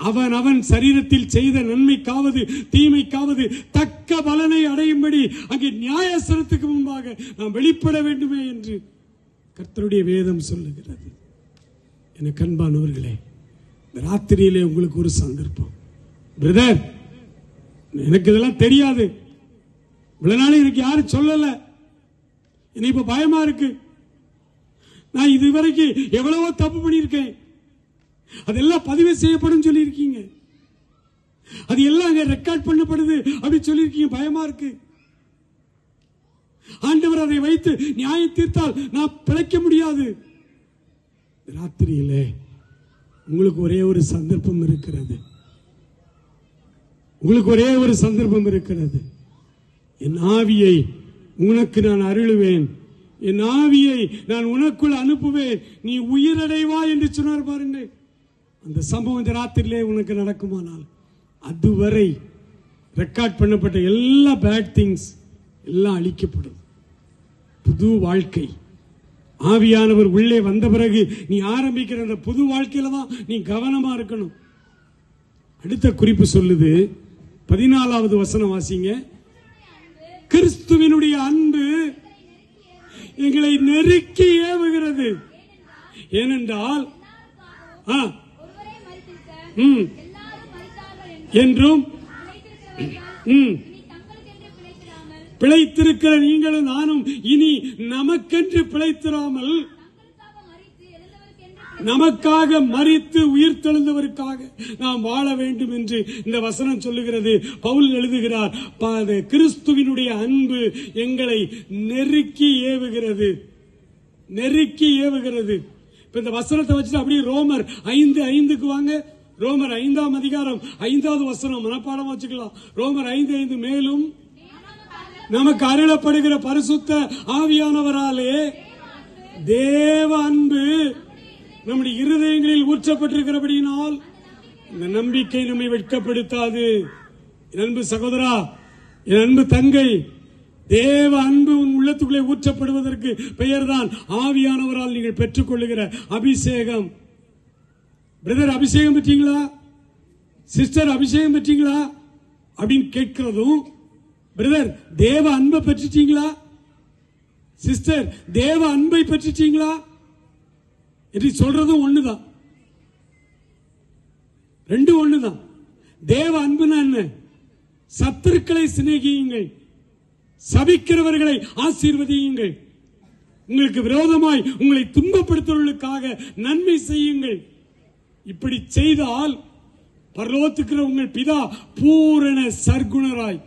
அவன் அவன் சரீரத்தில் செய்த நன்மைக்காவது தீமைக்காவது தக்க பலனை அடையும்படி அங்கே நியாயாசனத்துக்கு முன்பாக நாம் வெளிப்பட வேண்டுமே என்று கர்த்தருடைய வேதம் சொல்லுகிறது. எனக்கு அன்பானவர்களே, இந்த ராத்திரியிலே உங்களுக்கு ஒரு சந்தர்ப்பம். பிரதர், எனக்கு இதெல்லாம் தெரியாது, இவ்வளவு நாள் எனக்கு யாரும் சொல்லல, எனக்கு இப்ப பயமா இருக்கு, நான் இதுவரைக்கும் எவ்வளவோ தப்பு பண்ணியிருக்கேன், அதெல்லாம் பதிவு செய்யப்படும் சொல்லி இருக்கீங்க. அது எல்லாம் அங்க ரெக்கார்ட் பண்ணப்படுது அப்படி சொல்லியிருக்கீங்க. பயமா இருக்கு. ஆண்டவர் அதை வைத்து நியாயம் தீர்த்தால் நான் பிழைக்க முடியாது. ராத்திரியிலே உங்களுக்கு ஒரே ஒரு சந்தர்ப்பம் இருக்கிறது. உங்களுக்கு ஒரே ஒரு சந்தர்ப்பம் இருக்கிறது. என் ஆவியை உனக்கு நான் அருளுவேன், என் ஆவியை நான் உனக்குள் அனுப்புவேன், நீ உயிரடைவா என்று சொன்னார் பாருங்கள். அந்த சம்பவம் இந்த ராத்திரியிலே உனக்கு நடக்குமானால் அதுவரை ரெக்கார்ட் பண்ணப்பட்ட எல்லா பேட் திங்ஸ் எல்லாம் அழிக்கப்படும். புது வாழ்க்கை ஆவியானவர் உள்ளே வந்த பிறகு நீ ஆரம்பிக்கிற அந்த புது வாழ்க்கையில தான் நீ கவனமா இருக்கணும். அடுத்த குறிப்பு சொல்லுது, 14வது வசனம் வாசிங்க. கிறிஸ்துவினுடைய அன்பு எங்களை நெருக்கி ஏவுகிறது. ஏனென்றால் என்றும் பிழைத்திருக்கிற நீங்களும் நானும் இனி நமக்கென்று பிழைத்திராமல் நமக்காக மரித்து உயிர் தெழுந்தவருக்காக நாம் வாழ வேண்டும் என்று இந்த வசனம் சொல்லுகிறது. பவுல் எழுதுகிறார், கிறிஸ்துவினுடைய அன்பு எங்களை நெருக்கி ஏவுகிறது, நெருக்கி ஏவுகிறது. இப்ப இந்த வசனத்தை வச்சுட்டு அப்படியே ரோமர் 5:5 வாங்க. ரோமர் 5ஆம் அதிகாரம் 5வது வசனம் மனப்பாடம் வச்சுக்கலாம். ரோமர் 5:5 மேலும் நமக்கு அருளப்படுகிற பரிசுத்த ஆவியானவராலே தேவ அன்பு நம்முடைய இருதயங்களில் ஊற்றப்பட்டிருக்கிறபடியினால் இந்த நம்பிக்கை நம்மை வெட்கப்படுத்தாது. என் அன்பு சகோதரா, என் அன்பு தங்கை, தேவ அன்பு உன் உள்ளத்துக்குள்ளே ஊற்றப்படுவதற்கு பெயர்தான் ஆவியானவரால் நீங்கள் பெற்றுக்கொள்ளுகிற அபிஷேகம். பிரதர் அபிஷேகம் பெற்றீங்களா, சிஸ்டர் அபிஷேகம் பெற்றீங்களா அப்படின்னு கேட்கிறதும், பிரதர் தேவ அன்பை பெற்றுட்டீங்களா, சிஸ்டர் தேவ அன்பை பெற்றுட்டீங்களா என்று சொல்றதும் ஒண்ணுதான். ரெண்டும் ஒண்ணுதான். தேவ அன்புனா என்ன? சத்துருக்களை சிநேகியுங்கள், சபிக்கிறவர்களை ஆசீர்வதியுங்கள், உங்களுக்கு விரோதமாய் உங்களை துன்பப்படுத்துவதற்காக நன்மை செய்யுங்கள். இப்படி செய்தால் பரலோகத்துக்கு உங்கள் பிதா பூரண சர்க்குணராய்,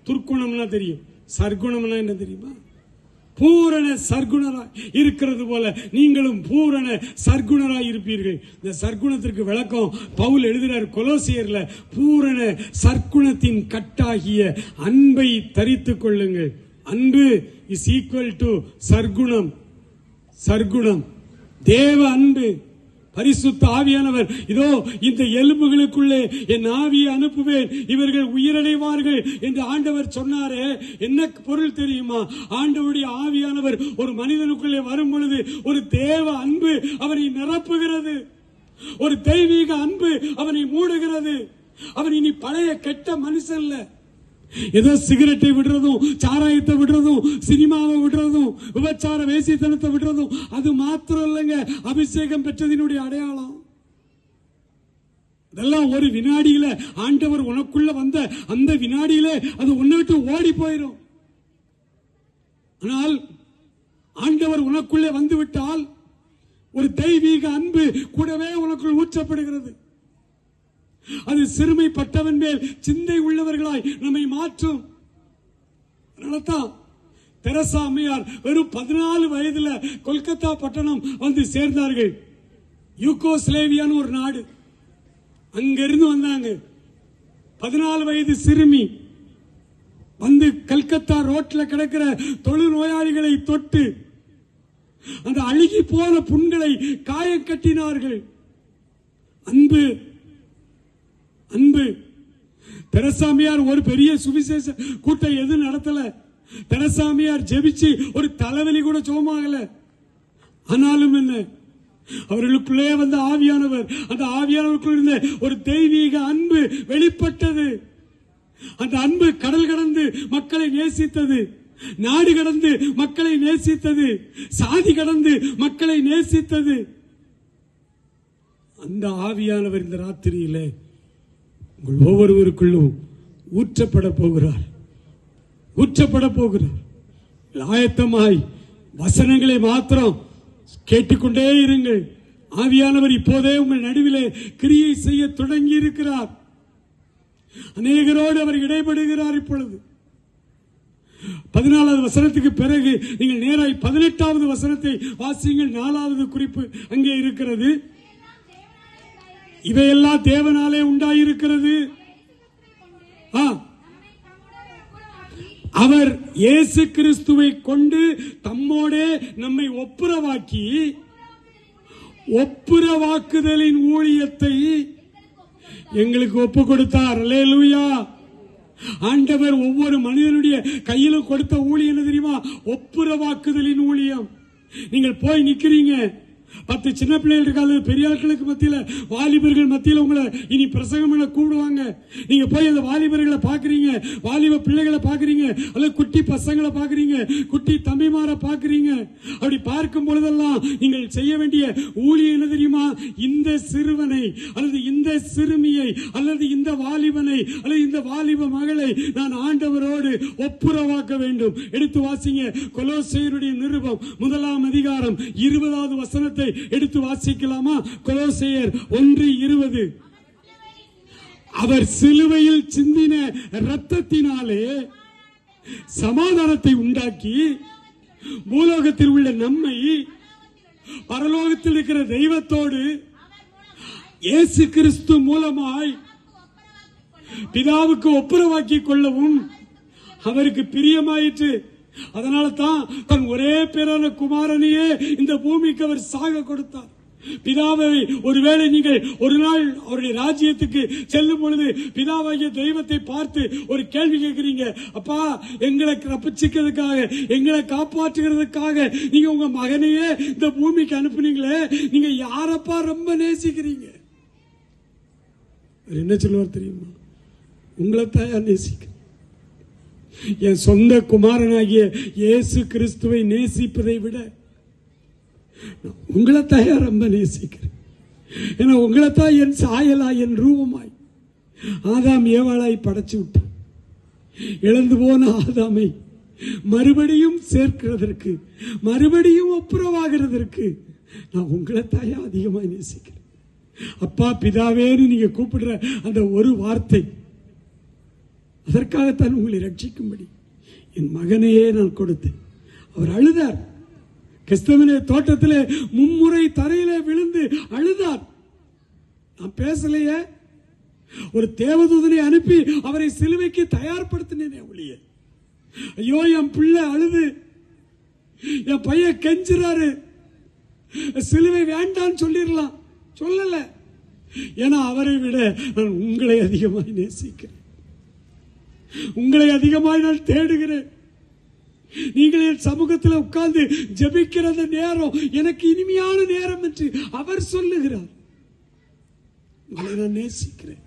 துர்க்குணம்னா தெரியும், சர்க்குணம்னா என்ன தெரியுமா? பூரண சர்க்குணராய் இருக்கிறது போல நீங்களும் பூரண சர்க்குணராய் இருப்பீர்கள். இந்த சர்க்குணத்திற்கு விளக்கம் பவுல் எழுதுகிறார் கொலோசியர்ல, பூரண சர்க்குணத்தின் கட்டாகிய அன்பை தரித்துக் கொள்ளுங்கள். அன்பு is equal to Sargunam. Sargunam தேவ அன்பு. பரிசுத்த ஆவியானவர், இதோ இந்த எலும்புகளுக்குள்ளே என் ஆவியை அனுப்புவேன், இவர்கள் உயிரடைவார்கள் என்று ஆண்டவர் சொன்னாரே, என்ன பொருள் தெரியுமா? ஆண்டவருடைய ஆவியானவர் ஒரு மனிதனுக்குள்ளே வரும் பொழுது ஒரு தேவ அன்பு அவனை நிரப்புகிறது, ஒரு தெய்வீக அன்பு அவனை மூடுகிறது. அவன் இனி பழைய கெட்ட மனுஷன் இல்ல. ஏதோ சிகரெட்டை விடுறதும், சாராயத்தை விடுறதும், சினிமாவை விடுறதும், விபச்சார வேசித்தனத்தை விடுறதும் அது மாத்திரம் இல்லைங்க அபிஷேகம் பெற்றதினுடைய அடையாளம். இதெல்லாம் ஒரு வினாடியில ஆண்டவர் உனக்குள்ள வந்த அந்த வினாடியில அது உன்னை விட்டு ஓடி போயிடும். ஆனால் ஆண்டவர் உனக்குள்ளே வந்து விட்டால் ஒரு தெய்வீக அன்பு கூடவே உனக்குள் ஊற்றப்படுகிறது. அது சிறுமைப்பட்டவன் மேல் சிந்தை உள்ளவர்களாய் நம்மை மாற்றும். அதனால்தான் தெரசா அம்மையார் வெறும் 14 வயதுல கொல்கத்தா பட்டணம் வந்து சேர்ந்தார்கள். யூகோஸ்லேவியான்னு ஒரு நாடு, அங்கிருந்து வந்தாங்க. 14 வயது சிறுமி வந்து கல்கத்தா ரோட்ல கிடக்கிற தொழுநோயாளிகளை தொட்டு அந்த அழுகி போன புண்களை காயம் கட்டினார்கள். அன்பு, அன்பு. தெரசாமியார் ஒரு பெரிய சுவிசேஷ கூட்டம் எது நடத்தல. தெரசாமியார் ஜெபிச்சு ஒரு தலைவலி கூட சுகமாகல. ஆனாலும் என்ன, அவர்களுக்குள்ளே வந்த ஆவியானவர், அந்த ஆவியானவருக்குள் இருந்த ஒரு தெய்வீக அன்பு வெளிப்பட்டது. அந்த அன்பு கடல் கடந்து மக்களை நேசித்தது, நாடு கடந்து மக்களை நேசித்தது, சாதி கடந்து மக்களை நேசித்தது. அந்த ஆவியானவர் இந்த ராத்திரியிலே உங்கள் ஒவ்வொருவருக்குள்ளும் ஊற்றப்பட போகிறார், ஊற்றப்பட போகிறார். ஆயத்தமாய் வசனங்களை மாத்திரம் கேட்டுக்கொண்டே இருங்கள். ஆவியானவர் இப்போதே உங்கள் நடுவிலே கிரியை செய்ய தொடங்கி இருக்கிறார். அநேகரோடு அவர் இடைபடுகிறார். இப்பொழுது 14வது வசனத்துக்கு பிறகு நீங்கள் நேராய் 18வது வசனத்தை வாசியுங்கள். 4வது குறிப்பு அங்கே இருக்கிறது. இவையெல்லாம் தேவனாலே உண்டாயிருக்கிறது. அவர் இயேசு கிறிஸ்துவை கொண்டு தம்மோடே நம்மை ஒப்புரவாக்கி ஒப்புரவாக்குதலின் ஊழியத்தை எங்களுக்கு ஒப்பு கொடுத்தார். அல்லேலூயா. ஆண்டவர் ஒவ்வொரு மனிதனுடைய கையிலும் கொடுத்த ஊழியம் என்ன தெரியுமா? ஒப்புரவாக்குதலின் ஊழியம். நீங்கள் போய் நிக்கிறீங்க, 10 சின்ன பிள்ளைகள் இருக்காது, பெரிய ஆட்களுக்கு மத்தியில, வாலிபர்கள் மத்தியில உங்களை இனி பிரசங்கம் பண்ண கூடுவாங்க. நீங்க போய் அந்த வாலிபர்களை பாக்குறீங்க, வாலிப பிள்ளைகளை பாக்குறீங்க, அல்லது குட்டி பசங்களை பாக்குறீங்க, குட்டி தம்பிமாரை பாக்குறீங்க. அப்படி பார்க்கும் பொழுதெல்லாம் நீங்கள் செய்ய வேண்டிய ஊழியம் என்ன தெரியுமா? இந்த சிறுவனை அல்லது இந்த சிறுமியை அல்லது இந்த வாலிபனை அல்லது இந்த வாலிப மகளை நான் ஆண்டவரோடு ஒப்புரவாக்க வேண்டும். எடுத்து வாசிங்க. கொலோசையருடைய நிருபம் 1ஆம் அதிகாரம் 20வது வசனத்தை எடுத்து வாசிக்கலாமா? கொலோசையர் 1:20. அவர் சிலுவையில் சிந்தின இரத்தத்தினாலே சமாதானத்தை உண்டாக்கி பூலோகத்தில் உள்ள நம்மை பரலோகத்தில் இருக்கிற தெய்வத்தோடு இயேசு கிறிஸ்து மூலமாய் பிதாவுக்கு ஒப்புரவாக்கி கொள்ளவும் அவருக்கு பிரியமாயிற்று. அதனால தான் தன் ஒரே பேரான குமாரனையே இந்த பூமிக்கு அவர் சாக கொடுத்தார். பிதாவை ஒருவேளை நீங்கள் ஒரு நாள் அவருடைய ராஜ்யத்துக்கு செல்லும் பொழுது பிதாவாகிய தெய்வத்தை பார்த்து ஒரு கேள்வி கேட்கிறீங்க, அப்பா எங்களை ரப்பிச்சுக்கிறதுக்காக எங்களை காப்பாற்றுகிறதுக்காக நீங்க உங்க மகனையே இந்த பூமிக்கு அனுப்புனீங்களே, நீங்க யாரப்பா ரொம்ப நேசிக்கிறீங்க? என்ன சொல்லுவார் தெரியுமா? உங்களை தான் நேசிக்க. என் சொந்த குமாரனாகிய இயேசு கிறிஸ்துவை நேசிப்பதை விட உங்களை தான் ரொம்ப நேசிக்கிறேன். ஏன்னா உங்களை தான் என் சாயலாய் என் ரூபமாய் ஆதாம் ஏவாளாய் படைச்சு விட்டான். இழந்து போன ஆதாமை மறுபடியும் சேர்க்கிறதற்கு, மறுபடியும் ஒப்புரவாகிறதற்கு நான் உங்களை தாயா அதிகமாய் நேசிக்கிறேன். அப்பா பிதாவேன்னு நீங்க கூப்பிடுற அந்த ஒரு வார்த்தை, அதற்காகத்தான் உங்களை ரட்சிக்கும்படி என் மகனையே நான் கொடுத்தேன். அவர் அழுதார். கிறிஸ்தவனே தோட்டத்திலே 3 முறை தரையிலே விழுந்து அழுதார். நான் பேசலையே, ஒரு தேவதூதனை அனுப்பி அவரை சிலுவைக்கு தயார்படுத்தினேனே ஒழிய, ஐயோ என் பிள்ளை அழுது, என் பையன் கெஞ்சுறாரு, சிலுவை வேண்டான்னு சொல்லிடலாம், சொல்லல. ஏன்னா அவரை விட நான் உங்களை அதிகமாய் நேசிக்கிறேன், உங்களை அதிகமாய் நான் தேடுகிறேன். நீங்கள் என் சமூகத்தில் உட்கார்ந்து ஜெபிக்கிற நேரம் எனக்கு இனிமையான நேரம் என்று அவர் சொல்லுகிறார். உங்களை நான் நேசிக்கிறேன்.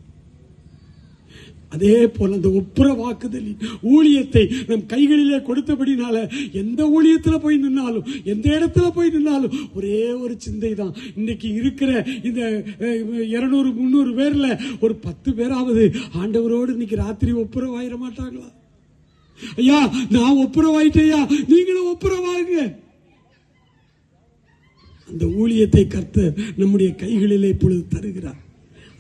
அதே போல அந்த ஒப்புரவாக்குதலின் ஊழியத்தை நம் கைகளிலே கொடுத்தபடினால எந்த ஊழியத்தில் போய் நின்னாலும், எந்த இடத்துல போய் நின்னாலும் ஒரே ஒரு சிந்தை தான். இன்னைக்கு இருக்கிற இந்த 200-300 பேர்ல ஒரு 10 பேராவது ஆண்டவரோடு இன்னைக்கு ராத்திரி ஒப்புரவாயிர மாட்டாங்களா? ஐயா நான் ஒப்புரவாயிட்டேயா, நீங்களும் ஒப்புரவாங்க. அந்த ஊழியத்தை கர்த்தர் நம்முடைய கைகளிலே இப்பொழுது தருகிறார்.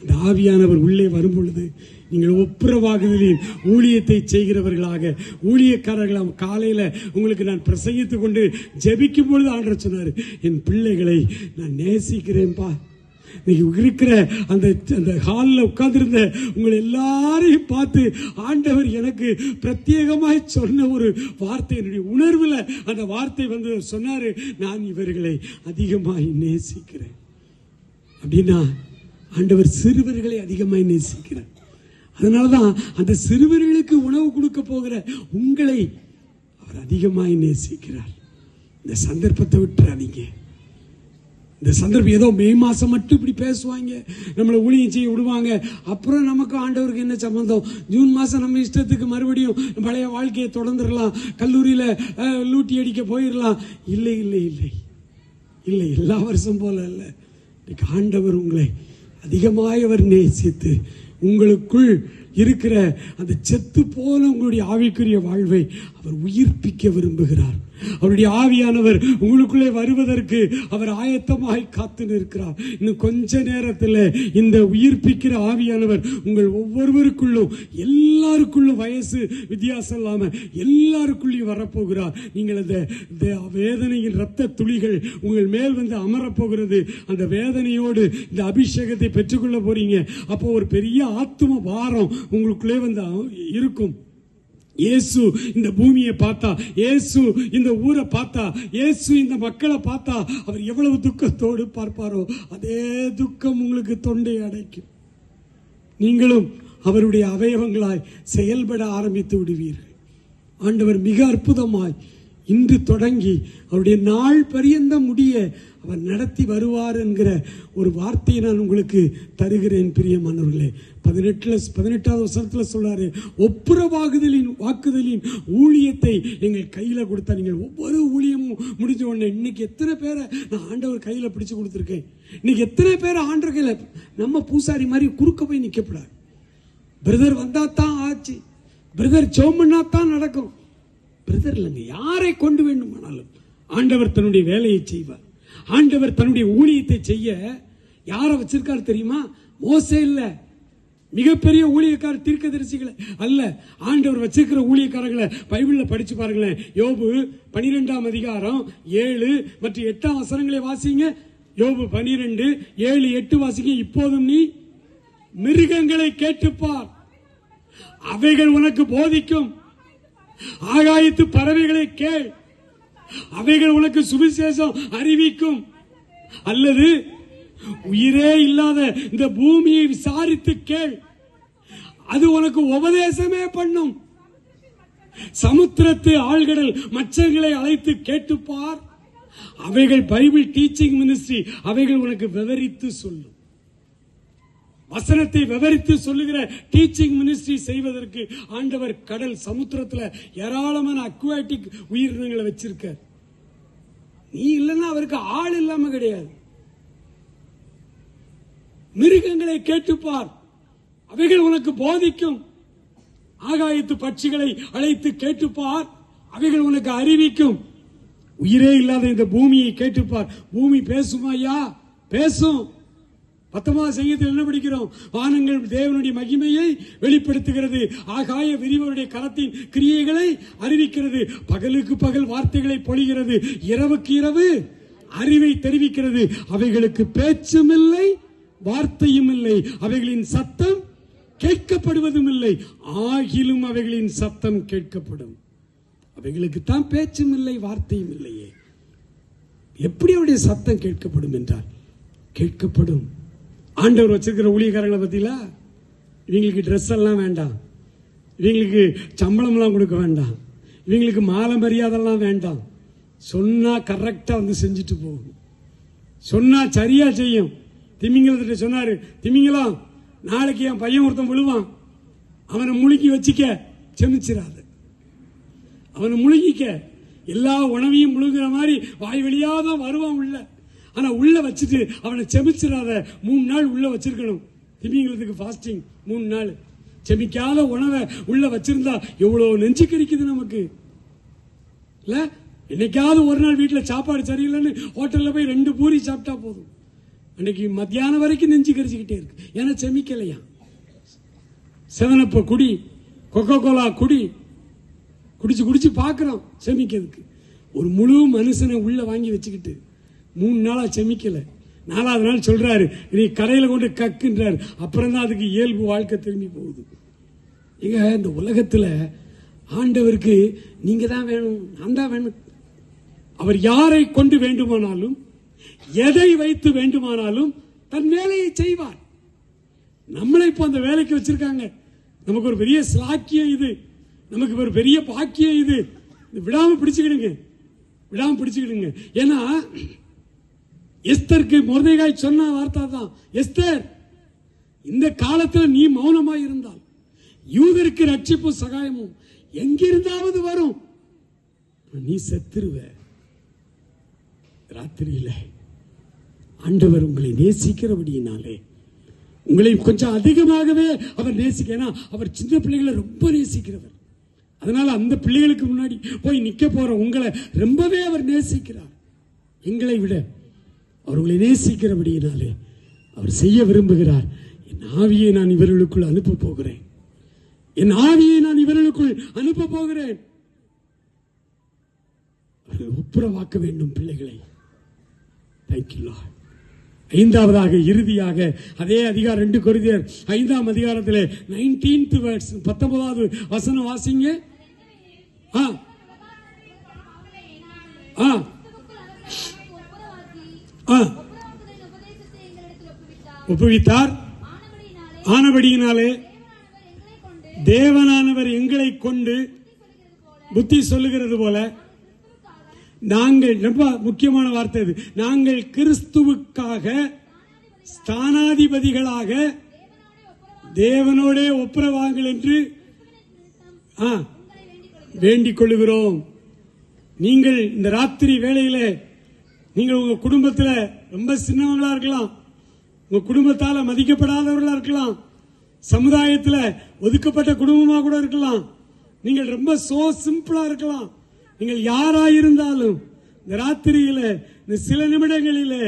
அந்த ஆவியானவர் உள்ளே வரும் பொழுது நீங்கள் ஒப்புரவாகுதலின் ஊழியத்தை செய்கிறவர்களாக, ஊழியக்காரர்களாக, காலையில உங்களுக்கு நான் பிரசங்கித்துக் கொண்டு ஜெபிக்கும் பொழுது ஆண்டவர் சொன்னார், என் பிள்ளைகளை நான் நேசிக்கிறேன்பா. இன்னைக்கு இருக்கிற அந்த ஹாலில் உட்கார்ந்திருந்த உங்களை எல்லாரையும் பார்த்து ஆண்டவர் எனக்கு பிரத்யேகமாய் சொன்ன ஒரு வார்த்தை, என்னுடைய உணர்வுல அந்த வார்த்தை வந்து சொன்னாரு, நான் இவர்களை அதிகமாய் நேசிக்கிறேன். அப்படின்னா ஆண்டவர் சிறுவர்களை அதிகமாய் நேசிக்கிறார். அதனாலதான் அந்த சிறுவர்களுக்கு உணவு கொடுக்க போகிற உங்களை அவர் அதிகமாய் நேசிக்கிறார். இந்த சந்தர்ப்பத்தை விட்டுறாதீங்க. இந்த சந்தர்ப்பம் ஏதோ மே மாசம் மட்டும் இப்படி பேசுவாங்க, நம்மளை ஊழியம் செய்ய விடுவாங்க, அப்புறம் நமக்கு ஆண்டவருக்கு என்ன சம்பந்தம்? ஜூன் மாசம் நம்ம இஷ்டத்துக்கு மறுபடியும் பழைய வாழ்க்கையை தொடர்ந்துடலாம், கல்லூரியில லூட்டி அடிக்க போயிடலாம். இல்லை இல்லை இல்லை இல்லை, எல்லா வருஷம் போல இல்லை. இன்னைக்கு ஆண்டவர் உங்களை அதிகமாய் அவர் நேசித்து உங்களுக்குள் இருக்கிற அந்த செத்து போல உங்களுடைய ஆவிக்குரிய வாழ்வை அவர் உயிர்ப்பிக்க விரும்புகிறார். அவருடைய ஆவியானவர் உங்களுக்குள்ளே வருவதற்கு அவர் ஆயத்தமாய் காத்து நிற்கிறார். இன்னும் கொஞ்ச நேரத்தில் இந்த உயிர்ப்பிக்கிற ஆவியானவர் உங்கள் ஒவ்வொருவருக்குள்ளும், எல்லாருக்குள்ளும், வயசு வித்தியாசம் இல்லாம எல்லாருக்குள்ளையும் வரப்போகிறார். நீங்கள் அந்த வேதனையின் இரத்த துளிகள் உங்கள் மேல் வந்து அமரப்போகிறது. அந்த வேதனையோடு இந்த அபிஷேகத்தை பெற்றுக்கொள்ள போறீங்க. அப்போ ஒரு பெரிய ஆத்தும பாரம் உங்களுக்குள்ளே வந்து இருக்கும். இயேசு இந்த பூமியை பார்த்தா, இயேசு இந்த ஊரை பார்த்தா, இயேசு இந்த மக்களை பார்த்தா அவர் எவ்வளவு துக்கத்தோடு பார்ப்பாரோ அதே துக்கம் உங்களுக்கு தொண்டை அடைக்கும். நீங்களும் அவருடைய அவயவங்களாய் செயல்பட ஆரம்பித்து விடுவீர்கள். ஆண்டவர் மிக அற்புதமாய் இன்று தொடங்கி அவருடைய நாள் பரியந்தம் முடிய அவர் நடத்தி வருவார் என்கிற ஒரு வார்த்தையை நான் உங்களுக்கு தருகிறேன். பிரியமானவர்களே, 18வது வசனத்தில் சொல்றாரு, ஒப்புரவாகுதலின் வாக்குதலின் ஊழியத்தை எங்கள் கையில கொடுத்தா. நீங்கள் ஒவ்வொரு ஊழியமும் முடிஞ்ச உடனே இன்னைக்கு எத்தனை பேரை நான் ஆண்டவர் கையில பிடிச்சு கொடுத்துருக்கேன். இன்னைக்கு எத்தனை பேரை ஆண்டவர் கையில, நம்ம பூசாரி மாதிரி குறுக்க போய் நிக்கப்படாது. பிரதர் வந்தா தான் ஆச்சு, பிரதர் சோமன்னா தான் நடக்கும். பிரதர் இல்லைங்க, யாரை கொண்டு வேண்டுமானாலும் ஆண்டவர் தன்னுடைய வேலையை செய்வார். ஆண்டவர் தன்னுடைய ஊழியத்தை செய்ய யாரை வச்சிருக்காரு தெரியுமா? மோசே இல்ல, மிகப்பெரிய ஊழியக்கார தீர்க்கதரிசிகளை அல்ல. ஆண்டவர் வச்சிருக்கிற ஊழியக்காரர்களை பைபிள்ல படிச்சு பாருங்களேன். யோபு 12ஆம் அதிகாரம் 7 மற்றும் 8ஆம் வசனங்களை வாசிங்க. யோபு 12, 7, 8 வாசிங்க. இப்போதும் நீ மிருகங்களை கேட்டுப்பார், அவைகள் உனக்கு போதிக்கும். ஆகாயத்து பறவைகளை கேள், அவைகள் உனக்கு சுவிசேஷம் அறிவிக்கும். அல்லது உயிரே இல்லாத இந்த பூமியை விசாரித்து கேள், அது உனக்கு உபதேசமே பண்ணும். சமுத்திரத்து ஆழ்கடல் மச்சங்களை அழைத்து கேட்டுப்பார், அவைகள் பைபிள் டீச்சிங் மினிஸ்ட்ரி, அவைகள் உனக்கு விவரித்து சொல்லும். வசனத்தை விவரித்து சொல்லுகிற டீச்சிங் மினிஸ்ட்ரி செய்வதற்கு ஆண்டவர் கடல் சமுத்திரத்தில் ஏராளமான அக்வாட்டிக் உயிரினங்களை வச்சிருக்க. நீ இல்லைன்னா அவருக்கு ஆள் இல்லாம கிடையாது. மிருகங்களை கேட்டுப்பார், அவைகள் உனக்கு போதிக்கும். ஆகாயத்து பட்சிகளை அழைத்து கேட்டுப்பார், அவைகள் உனக்கு அறிவிக்கும். உயிரே இல்லாத இந்த பூமியை கேட்டுப்பார். பூமி பேசுமாயா? பேசும். 10ஆம் சங்கீதத்தில் என்ன படிக்கிறோம்? வானங்கள் தேவனுடைய மகிமையை வெளிப்படுத்துகிறது, ஆகாய விரிவருடைய கரத்தின் கிரியைகளை அறிவிக்கிறது. பகலுக்கு பகல் வார்த்தைகளை பொழிகிறது, இரவுக்கு இரவு அறிவை தெரிவிக்கிறது. அவைகளுக்கு பேச்சும் இல்லை, வார்த்தையும் இல்லை, அவைகளின் சத்தம் கேட்கப்படுவதும் இல்லை. ஆகிலும் அவைகளின் சத்தம் கேட்கப்படும். அவைகளுக்கு தான் பேச்சும் இல்லை, வார்த்தையும் இல்லையே. எப்படி அவருடைய சத்தம் கேட்கப்படும் என்றால் கேட்கப்படும். ஆண்டவர் வச்சிருக்கிற ஊழியக்காரங்களை பத்தில, இவங்களுக்கு ட்ரெஸ் எல்லாம் வேண்டாம், இவங்களுக்கு சம்பளம்லாம் கொடுக்க வேண்டாம், இவங்களுக்கு மாலை மரியாதைலாம் வேண்டாம். சொன்னா கரெக்டா வந்து செஞ்சுட்டு போகும், சொன்னா சரியா செய்யும். திமிங்கலத்திட்ட சொன்னாரு, திமிங்கலம் நாளைக்கு என் பையன் ஒருத்தன் விழுவான், அவனை முழுக்கி வச்சுக்க, செமிச்சிடாது. அவனை முழுகிக்க, எல்லா உணவையும் முழுங்குற மாதிரி வாய் வழியாதான் வருவான் உள்ள. ஆனா உள்ள வச்சுட்டு அவனை செமிச்சிடாத. 3 நாள் உள்ள வச்சிருக்கணும். திமிங்கலத்துக்கு ஃபாஸ்டிங் 3 நாள். செமிக்காத உணவை உள்ள வச்சிருந்தா எவ்வளவு நெஞ்சு கறிக்குது நமக்கு இல்ல? என்னைக்காவது ஒரு நாள் வீட்டில் சாப்பாடு சரியில்லைன்னு ஹோட்டல்ல போய் 2 பூரி சாப்பிட்டா போதும், அன்னைக்கு மத்தியானம் வரைக்கும் நெஞ்சு கரிச்சுக்கிட்டே இருக்கு. ஏன்னா செமிக்கலையா. 7up குடி, கொக்கோ கோலா குடி, குடிச்சு குடிச்சு பாக்குறோம் செமிக்கிறதுக்கு. ஒரு முழு மனுஷனை உள்ள வாங்கி வச்சுக்கிட்டு 3 நாளா செமிக்கல. 4வது நாள் சொல்றாரு, நீ கரையில கொண்டு கக்குன்றாரு. அப்புறம் தான் அதுக்கு இயல்பு வாழ்க்கை திரும்பி போகுது. இங்க இந்த உலகத்துல ஆண்டவருக்கு நீங்க தான் வேணும், நான் தான் வேணும். அவர் யாரை கொண்டு வேண்டுமானாலும், எதை வைத்து வேண்டுமானாலும் தன் வேலையை செய்வார். நம்மளை இப்போ அந்த வேலைக்கு வச்சிருக்காங்க. நமக்கு ஒரு பெரிய ஸ்லாக்கியம் இது, நமக்கு ஒரு பெரிய பாக்கியம் இது. விடாம பிடிச்சுக்கிடுங்க, விடாம பிடிச்சுக்கிடுங்க. ஏன்னா எஸ்தருக்கு மொர்தெகாய் சொன்ன வார்த்தை தான், எஸ்தர் இந்த காலத்தில் நீ மௌனமாய் இருந்தால் யூதருக்கு ரட்சிப்பு சகாயமும் எங்கிருந்தாவது வரும், நீ செத்துருவ. ராத்திரியில ஆண்டவர் உங்களை நேசிக்கிறபடியினாலே, உங்களை கொஞ்சம் அதிகமாகவே அவர் நேசிக்க, அவர் சின்ன பிள்ளைகளை ரொம்ப நேசிக்கிறவர். அதனால அந்த பிள்ளைகளுக்கு முன்னாடி போய் நிக்க போற உங்களை ரொம்பவே அவர் நேசிக்கிறார். எங்களை விட அவர்களை நேசிக்கிறபடியினாலே அவர் செய்ய விரும்புகிறார். என் ஆவியை நான் இவர்களுக்குள் அனுப்ப போகிறேன். என் ஆவியை நான் இவர்களுக்குள் அனுப்ப போகிறேன். ஒப்புரவாக்க வேண்டும் பிள்ளைகளை. Thank you Lord. ஐந்தாவதாக இறுதியாக அதே அதிகாரம் 2 கொரிந்தியர் 5ஆம் அதிகாரத்திலே 19th verse 19வது வசனம் வாசிங்க. ஒப்புவித்தார். ஆனபடியினாலே தேவனானவர் எங்களை கொண்டு புத்தி சொல்லுகிறது போல நாங்கள், ரொம்ப முக்கியமான வார்த்தை இது, நாங்கள் கிறிஸ்துவுக்காக ஸ்தானாதிபதிகளாக தேவனோடே ஒப்புரவாங்கள் என்று வேண்டிக் கொள்கிறோம். நீங்கள் இந்த ராத்திரி வேளையில நீங்கள் உங்க குடும்பத்தில் ரொம்ப சின்னவங்களா இருக்கலாம், உங்க குடும்பத்தால மதிக்கப்படாதவர்களா இருக்கலாம், சமுதாயத்தில் ஒதுக்கப்பட்ட குடும்பமா கூட இருக்கலாம், நீங்கள் ரொம்ப சோ சிம்பிளா இருக்கலாம். நீங்கள் யாராயிருந்தாலும் இந்த ராத்திரியில இந்த சில நிமிடங்களிலே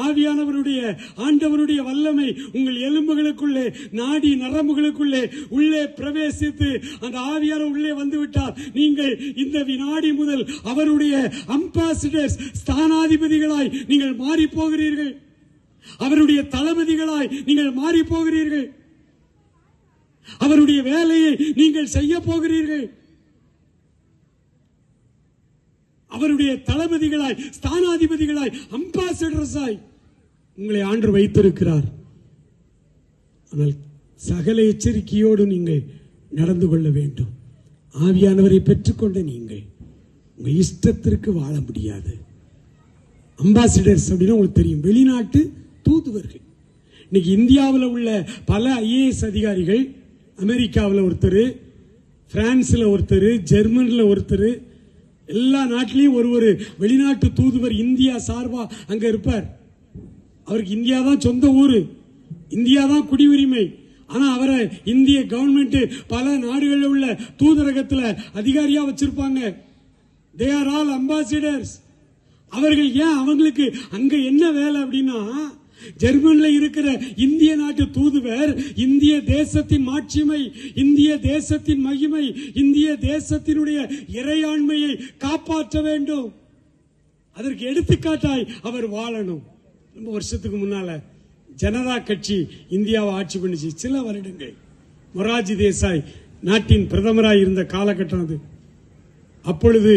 ஆவியானவருடைய ஆண்டவருடைய வல்லமை உங்கள் எலும்புகளுக்குள்ளே நாடி நரம்புகளுக்குள்ளே உள்ளே பிரவேசித்து அந்த ஆவியானவர் உள்ளே வந்துவிட்டால் நீங்கள் இந்த வினாடி முதல் அவருடைய அம்பாசிடர்ஸ், ஸ்தானாதிபதிகளாய் நீங்கள் மாறி போகிறீர்கள். அவருடைய தளபதிகளாய் நீங்கள் மாறி போகிறீர்கள். அவருடைய வேலையை நீங்கள் செய்ய போகிறீர்கள். அவருடைய தளபதிகளாய், ஸ்தானாதிபதிகளாய், அம்பாசடர்ஸாய் உங்களை ஆண்டு வைத்திருக்கிறார். ஆனால் சகல எச்சரிக்கையோடு நீங்கள் நடந்து கொள்ள வேண்டும். ஆவியானவரை பெற்றுக்கொண்ட நீங்கள் உங்க இஷ்டத்திற்கு வாழ முடியாது. அம்பாசிடர்ஸ் அப்படின்னா உங்களுக்கு தெரியும், வெளிநாட்டு தூதுவர்கள். இன்னைக்கு இந்தியாவில் உள்ள பல IAS அதிகாரிகள், அமெரிக்காவில் ஒருத்தர், பிரான்ஸ்ல ஒருத்தர், ஜெர்மனில ஒருத்தர், எல்லா நாட்டிலையும் ஒரு வெளிநாட்டு தூதுவர் இந்தியா சார்பா அங்க இருப்பார். அவருக்கு இந்தியா தான் சொந்த ஊரு, இந்தியா தான் குடியுரிமை. ஆனா அவரை இந்திய கவர்மெண்ட் பல நாடுகளில் உள்ள தூதரகத்தில் அதிகாரியா வச்சிருப்பாங்க. They are all ambassadors. அவர்கள் ஏன், அவங்களுக்கு அங்க என்ன வேலை அப்படின்னா, ஜெர்மன்ல இருக்கிற இந்திய நாட்டு தூதுவர் இந்திய தேசத்தின் மாட்சிமை, இந்திய தேசத்தின் மகிமை, இந்திய தேசத்தினுடைய இறையாண்மையை காப்பாற்ற வேண்டும். அதற்கு எடுத்துக்காட்டாய் அவர் வாழணும். ரொம்ப வருஷத்துக்கு முன்னால ஜனதா கட்சி இந்தியாவை ஆட்சி பண்ணிச்சு. சில வருடங்கள் மொரார்ஜி தேசாய் நாட்டின் பிரதமராக இருந்த காலகட்டம் அது. அப்பொழுது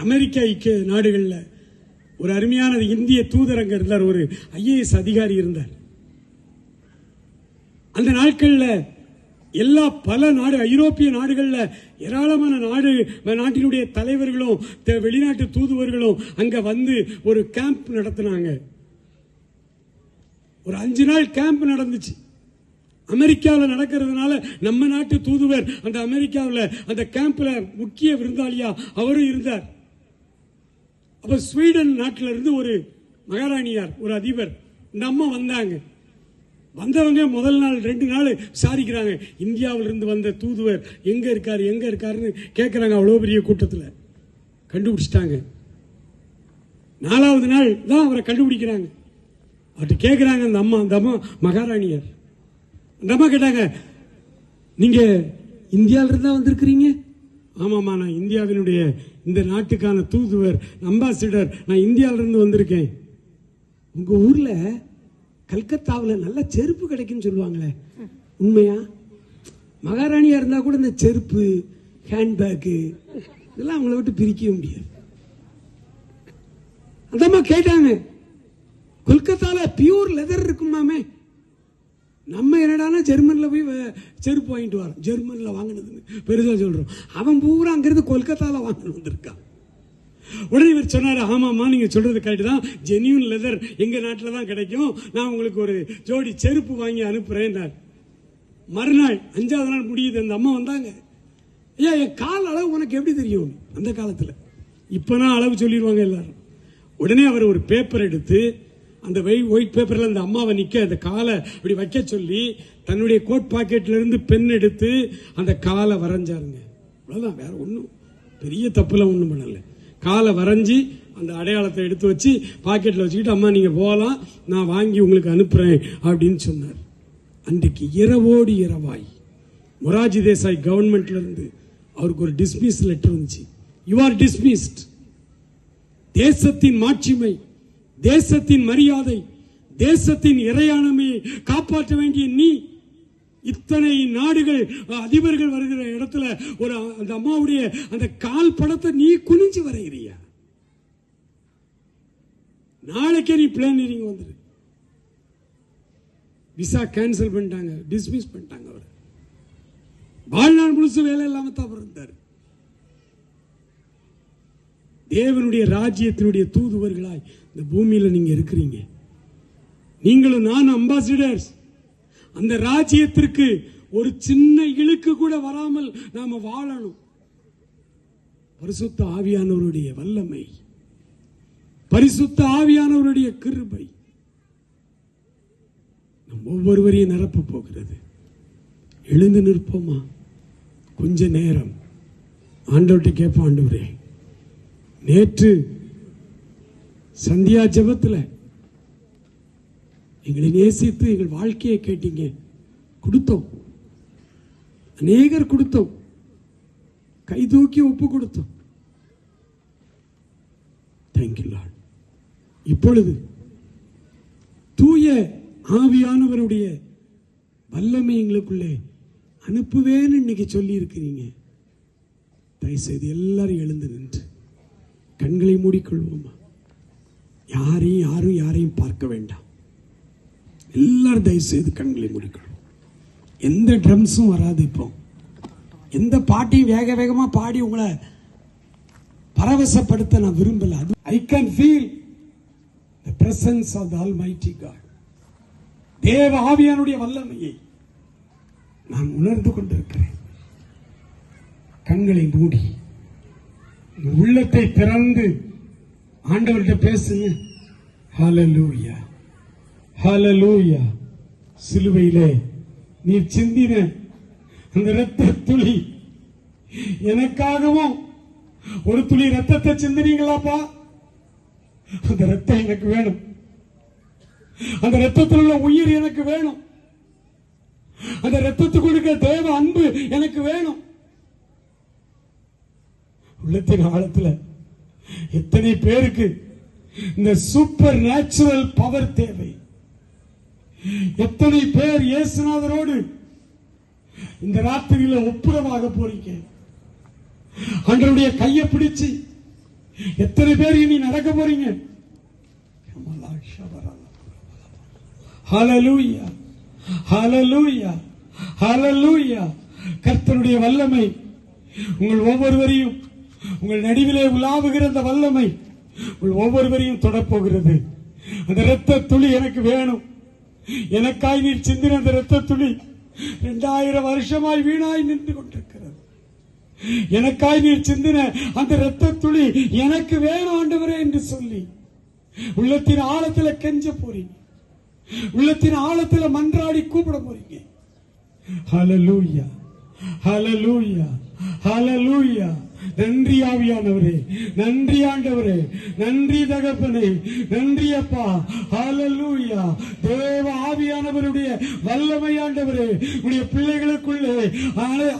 அமெரிக்க ஐக்கிய நாடுகளில் ஒரு அருமையான இந்திய தூதரங்க இருந்தார், ஒரு IAS அதிகாரி இருந்தார். அந்த நாட்களில் பல நாடு, ஐரோப்பிய நாடுகளில் ஏராளமான நாட்டினுடைய தலைவர்களும் வெளிநாட்டு தூதுவர்களும் அங்க வந்து ஒரு கேம்ப் நடத்தினாங்க. ஒரு 5 நாள் கேம்ப் நடந்துச்சு. அமெரிக்காவில் நடக்கிறதுனால நம்ம நாட்டு தூதுவர் அந்த அமெரிக்காவில் அந்த கேம்ப்ல முக்கிய விருந்தாளியா அவரும் இருந்தார். அப்ப ஸ்வீடன் நாட்டில இருந்து ஒரு மகாராணியார், ஒரு அதிபர், இந்த அம்மா வந்தாங்க. வந்தவங்க முதல் நாள் 2 நாள் விசாரிக்கிறாங்க, இந்தியாவில இருந்து வந்த தூதுவர் எங்க இருக்காருன்னு கேட்கிறாங்க. அவ்வளவு பெரிய கூட்டத்தில் கண்டுபிடிச்சிட்டாங்க. 4வது நாள் தான் அவரை கண்டுபிடிக்கிறாங்க. அவர்கிட்ட கேட்கிறாங்க அந்த அம்மா மகாராணியார். அந்த அம்மா கேட்டாங்க, நீங்க இந்தியாவில இருந்தா வந்திருக்கிறீங்க? ஆமாமா, நான் இந்தியாவினுடைய இந்த நாட்டுக்கான தூதுவர், அம்பாசிடர், நான் இந்தியாவிலிருந்து வந்திருக்கேன். உங்க ஊர்ல கல்கத்தாவில் நல்ல செருப்பு கிடைக்குன்னு சொல்லுவாங்களே, உண்மையா? மகாராணியா இருந்தா கூட இந்த செருப்பு, ஹேண்ட்பேக்கு இதெல்லாம் அவங்கள விட்டு பிரிக்கவே முடியாது. அந்த அம்மா கேட்டாங்க, கொல்கத்தால பியூர் லெதர் இருக்குமாமே, நம்ம என்னடானா ஜெர்மன்ல போய் செருப்பு வாங்கிட்டு வரோம், ஜெர்மன்ல வாங்கினதுன்னு பெருசா சொல்றோம். அவன் பூரா அங்கிருந்து கொல்கத்தால வாங்கிட்டு வந்திருக்கான். உடனே இவர் சொன்னாரு, ஆமாமா நீங்க சொல்றது கரெக்ட் தான், ஜென்யூன் லெதர் எங்க நாட்டில் தான் கிடைக்கும், நான் உங்களுக்கு ஒரு ஜோடி செருப்பு வாங்கி அனுப்புறேன். மறுநாள் 5வது நாள் முடியுது, அந்த அம்மா வந்தாங்க. ஐயா, என் கால் அளவு உனக்கு எப்படி தெரியும்? அந்த காலத்தில் இப்பனா அளவு சொல்லிடுவாங்க எல்லாரும். உடனே அவர் ஒரு பேப்பர் எடுத்து அந்த ஒயிட் பேப்பர்ல அந்த அம்மாவை நிக்க அந்த காலை அப்படி வைக்க சொல்லி தன்னுடைய கோட் பாக்கெட்ல இருந்து பென் எடுத்து அந்த காலை வரைஞ்சாருங்க. அவ்வளவுதான், வேற ஒன்றும் பெரிய தப்புலாம் ஒன்றும் பண்ணல. காலை வரைஞ்சி அந்த அடையாளத்தை எடுத்து வச்சு பாக்கெட்டில் வச்சுக்கிட்டு, அம்மா நீங்கள் போகலாம், நான் வாங்கி உங்களுக்கு அனுப்புகிறேன் அப்படின்னு சொன்னார். அன்றைக்கு இரவோடு இரவாய் மொரார்ஜி தேசாய் கவர்மெண்ட்ல இருந்து அவருக்கு ஒரு டிஸ்மிஸ் லெட்டர் வந்துச்சு. You are dismissed. தேசத்தின் மாட்சிமை, தேசத்தின் மரியாதை, தேசத்தின் இறையாண்மையை காப்பாற்ற வேண்டிய நீ இத்தனை நாடுகள் அதிபர்கள் வருகிற இடத்துல ஒரு அந்த அம்மாவுடைய அந்த கால் படத்தை நீ குனிஞ்சு வரைகிறியா? நாளைக்கே நீ பிளானிங் வந்துரு. விசா கேன்சல் பண்ணிட்டாங்க, டிஸ்மிஸ் பண்ணிட்டாங்க. அவர் வாழ்நாள் முழுசு வேலை இல்லாம தான் இருந்தார். தேவனுடைய ராஜ்யத்தினுடைய தூதுவர்களாய் இந்த பூமியில நீங்க இருக்கிறீங்க. நீங்களும் நானும் அம்பாசிடர்ஸ். அந்த ராஜ்யத்திற்கு ஒரு சின்ன இழுக்கு கூட வராமல் நாம வாழணும். பரிசுத்த ஆவியானவருடைய வல்லமை, பரிசுத்த ஆவியானவருடைய கிருபை நம் ஒவ்வொருவரையும் நிரப்ப போகிறது. எழுந்து நிற்போமா? கொஞ்ச நேரம் ஆண்டவர்கிட்ட கேட்போம். ஆண்டவரே, நேற்று சந்தியா ஜெபத்துல எங்களை நேசித்து எங்கள் வாழ்க்கையை கேட்டீங்க, கொடுத்தோம். அநேகர் கொடுத்தோம், கை தூக்கி ஒப்பு கொடுத்தோம். Thank you Lord. இப்பொழுது தூய ஆவியானவருடைய வல்லமை எங்களுக்குள்ளே அனுப்புவேன்னு இன்னைக்கு சொல்லி இருக்கிறீங்க. தயவுசெய்து எல்லாரும் எழுந்து நின்று கண்களை மூடிக்கொள்வோமா? யாரும் யாரையும் பார்க்க வேண்டாம். எல்லாரும் தயவு செய்து கண்களை மூடிக்கொள்வோம். எந்த ட்ரம்ஸும் வராது. இப்போ எந்த பாட்டையும் வேக வேகமா பாடி உங்களை பரவசப்படுத்த நான் விரும்பல. அது I can feel the presence of the almighty God. தேவ ஆவியானுடைய வல்லமையை நான் உணர்ந்து கொண்டிருக்கிறேன். கண்களை மூடி உள்ளத்தை திறந்து ஆண்டவர்கிட்ட பேசுங்க. ஹல்லேலூயா, ஹல்லேலூயா. சிலுவையிலே நீர் சிந்தின அந்த இரத்த துளி எனக்காகவும் ஒரு துளி ரத்தத்தை சிந்தினீங்களாப்பா. அந்த ரத்தம் எனக்கு வேணும். அந்த ரத்தத்தில் உள்ள உயிர் எனக்கு வேணும். அந்த ரத்தத்துக்கு இருக்க தேவ அன்பு எனக்கு வேணும். உள்ளத்தின் ஆழத்தில் எத்தனை பேருக்கு இந்த சூப்பர் நேச்சுரல் பவர் தேவை? எத்தனை பேர் இயேசுநாதரோடு இந்த ராத்திரியில ஒப்புரவாக போறீங்க? ஆண்டவருடைய கையை பிடிச்சு எத்தனை பேர் இனி நடக்க போறீங்க? ஹல்லேலூயா, ஹல்லேலூயா, ஹல்லேலூயா. கர்த்தருடைய வல்லமை உங்கள் ஒவ்வொருவரையும், உங்கள் நடுவிலே உலாவுகிற அந்த வல்லமை உங்கள் ஒவ்வொருவரையும் தொடப்போகிறது. அந்த இரத்த துளி எனக்கு வேணும். எனக்காய் நீர் சிந்தின அந்த இரத்த துளி 2000 வருஷமாய் வீணாய் நின்று கொண்டிருக்கிறது. எனக்காய் நீர் சிந்தின அந்த இரத்த துளி எனக்கு வேணும் ஆண்டவரே என்று சொல்லி உள்ளத்தின் ஆழத்தில் கெஞ்ச போறீங்க. உள்ளத்தின் ஆழத்தில் மன்றாடி கூப்பிட போறீங்க. ஹல்லேலூயா, ஹல்லேலூயா, ஹல்லேலூயா. நன்றி ஆவியானவரே, நன்றி ஆண்டவரே, நன்றி தகப்பனே, நன்றி அப்பா. ஹல்லேலூயா. தேவ ஆவியானவருடைய வல்லமை ஆண்டவரே உடைய பிள்ளைகளுக்குள்ளே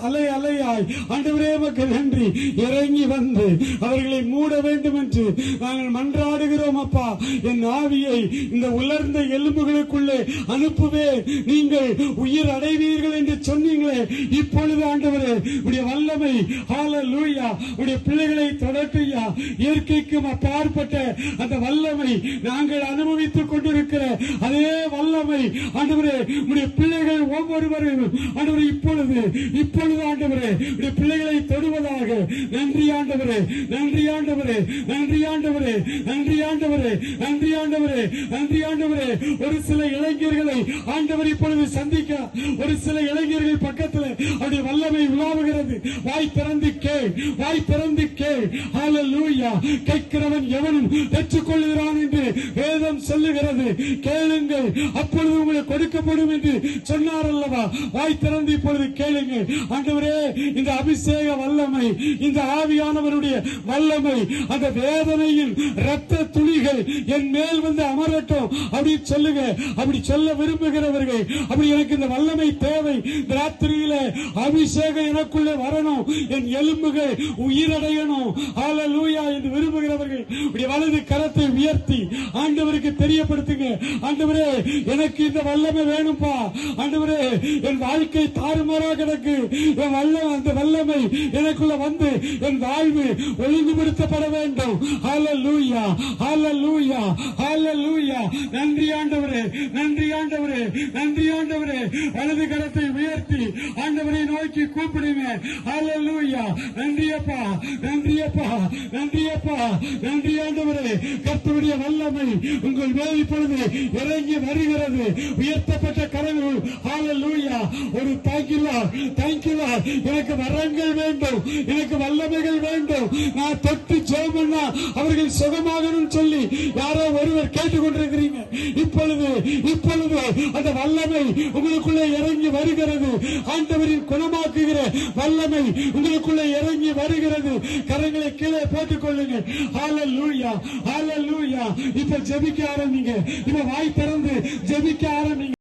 அலை அலையாய் ஆண்டவரே உமக்கு நன்றி. இறங்கி வந்து அவர்களை மூட வேண்டும் என்று நாங்கள் மன்றாடுகிறோம் அப்பா. என் ஆவியை இந்த உலர்ந்த எலும்புகளுக்குள்ளே அனுப்புவே, நீங்கள் உயிர் அடைவீர்கள் என்று சொன்னீங்களே. இப்பொழுது ஆண்டவரே உடைய வல்லமை ஹல்லேலூயா உடைய பிள்ளைகளை தொடர்க்கையா. இயற்கைக்கும் அப்பாற்பட்ட அந்த வல்லமை நாங்கள் அனுபவித்துக் கொண்டிருக்கிற அதே வல்லமை ஆண்டவரே உடைய பிள்ளைகள் ஒவ்வொருவரும் ஆண்டவரே இப்பொழுது ஆண்டவரே உடைய பிள்ளைகளை தொடுவதாக. நன்றி ஆண்டவரே, நன்றி ஆண்டவரே, நன்றி ஆண்டவரே, நன்றி ஆண்டவரே, நன்றி ஆண்டவரே, நன்றி ஆண்டவரே. ஒரு சில இளைஞர்களை ஆண்டவர் இப்பொழுது சந்திக்க, ஒரு சில இளைஞர்கள் பக்கத்தில் அவருடைய வல்லமை உலாவுகிறது. வாய் திறந்து கேள், வாய் திறந்து கேள். ஹalleluya. கேட்கிறவன் எவனும் பெற்றுக்கொள்கிறான் என்று வேதம் சொல்லுகிறது. கேளுங்கள், அப்பொழுது உங்களுக்கு கொடுக்கப்படும் என்று சொன்னார் அல்லவா? வாய் திறந்து இப்பொழுது கேளுங்கள். ஆண்டவரே, இந்த அபிஷேக வல்லமை, இந்த ஆவியானவருடைய வல்லமை, அந்த வேதனையின் இரத்த துளிகள் என் மேல் வந்து அமரட்டும் அப்படி சொல்லுங்க. அப்படி சொல்ல விரும்புகிறவர்கள், அப்படி எனக்கு இந்த வல்லமை தேவை, இந்த ராத்திரியில அபிஷேகம் எனக்குள்ளே வரணும், என் எலும்புகள் உயிரடையணும், ஹalleluya என்று விரும்புகிறவர்கள் இப்படி வலது கரத்தை உயர்த்தி ஆண்டவருக்கு தெரியப்படுத்துங்க. ஆண்டவரே, எனக்கு இந்த வல்லமை வேணும்பா. ஆண்டவரே, என் வாழ்க்கை தாறுமாறாக கிடக்கு. அந்த வல்லமை எனக்குள்ள வந்து என் வாழ்வு ஒழுங்குபடுத்தப்பட வேண்டும். ஹalleluya, ஹalleluya, ஹalleluya. நன்றி ஆண்டவரே, நன்றி ஆண்டவரே, நன்றி ஆண்டவரே. வலது கரத்தை உயர்த்தி ஆண்டவரை நோக்கி கூப்பிடுங்க. ஹalleluya. நன்றி அப்பா, நன்றி அப்பா, நன்றி அப்பா, நன்றி ஆண்டவரே. கர்த்தருடைய வல்லமை உங்கள் மேல் இப்பொழுது இறங்கி வருகிறது. உயர்த்தப்பட்ட கரங்கள். ஹalleluya. ஒரு தேங்க்யூ எனக்கு வரங்கள் வேண்டும், எனக்கு வல்லமைகள் வேண்டும். நான் தொட்டு ஜெபம்னா அவர்கள் சுகமாகணும் சொல்லி யாரோ ஒருவர் கேட்டுக்கொண்டிருக்கிறீங்க. இப்பொழுது அந்த வல்லமை உங்களுக்குள்ளே இறங்கி வருகிறது. ஆண்டவரின் குணமாக்குகிற வல்லமை உங்களுக்குள்ளே இறங்கி வருகிறது. கரங்களை கீழே போட்டுக் கொள்ளுங்கள். ஹalleluya, ஹalleluya. இப்ப ஜெபிக்க ஆரம்பிங்க. இப்ப வாய் திறந்து ஜெபிக்க ஆரம்பிங்க.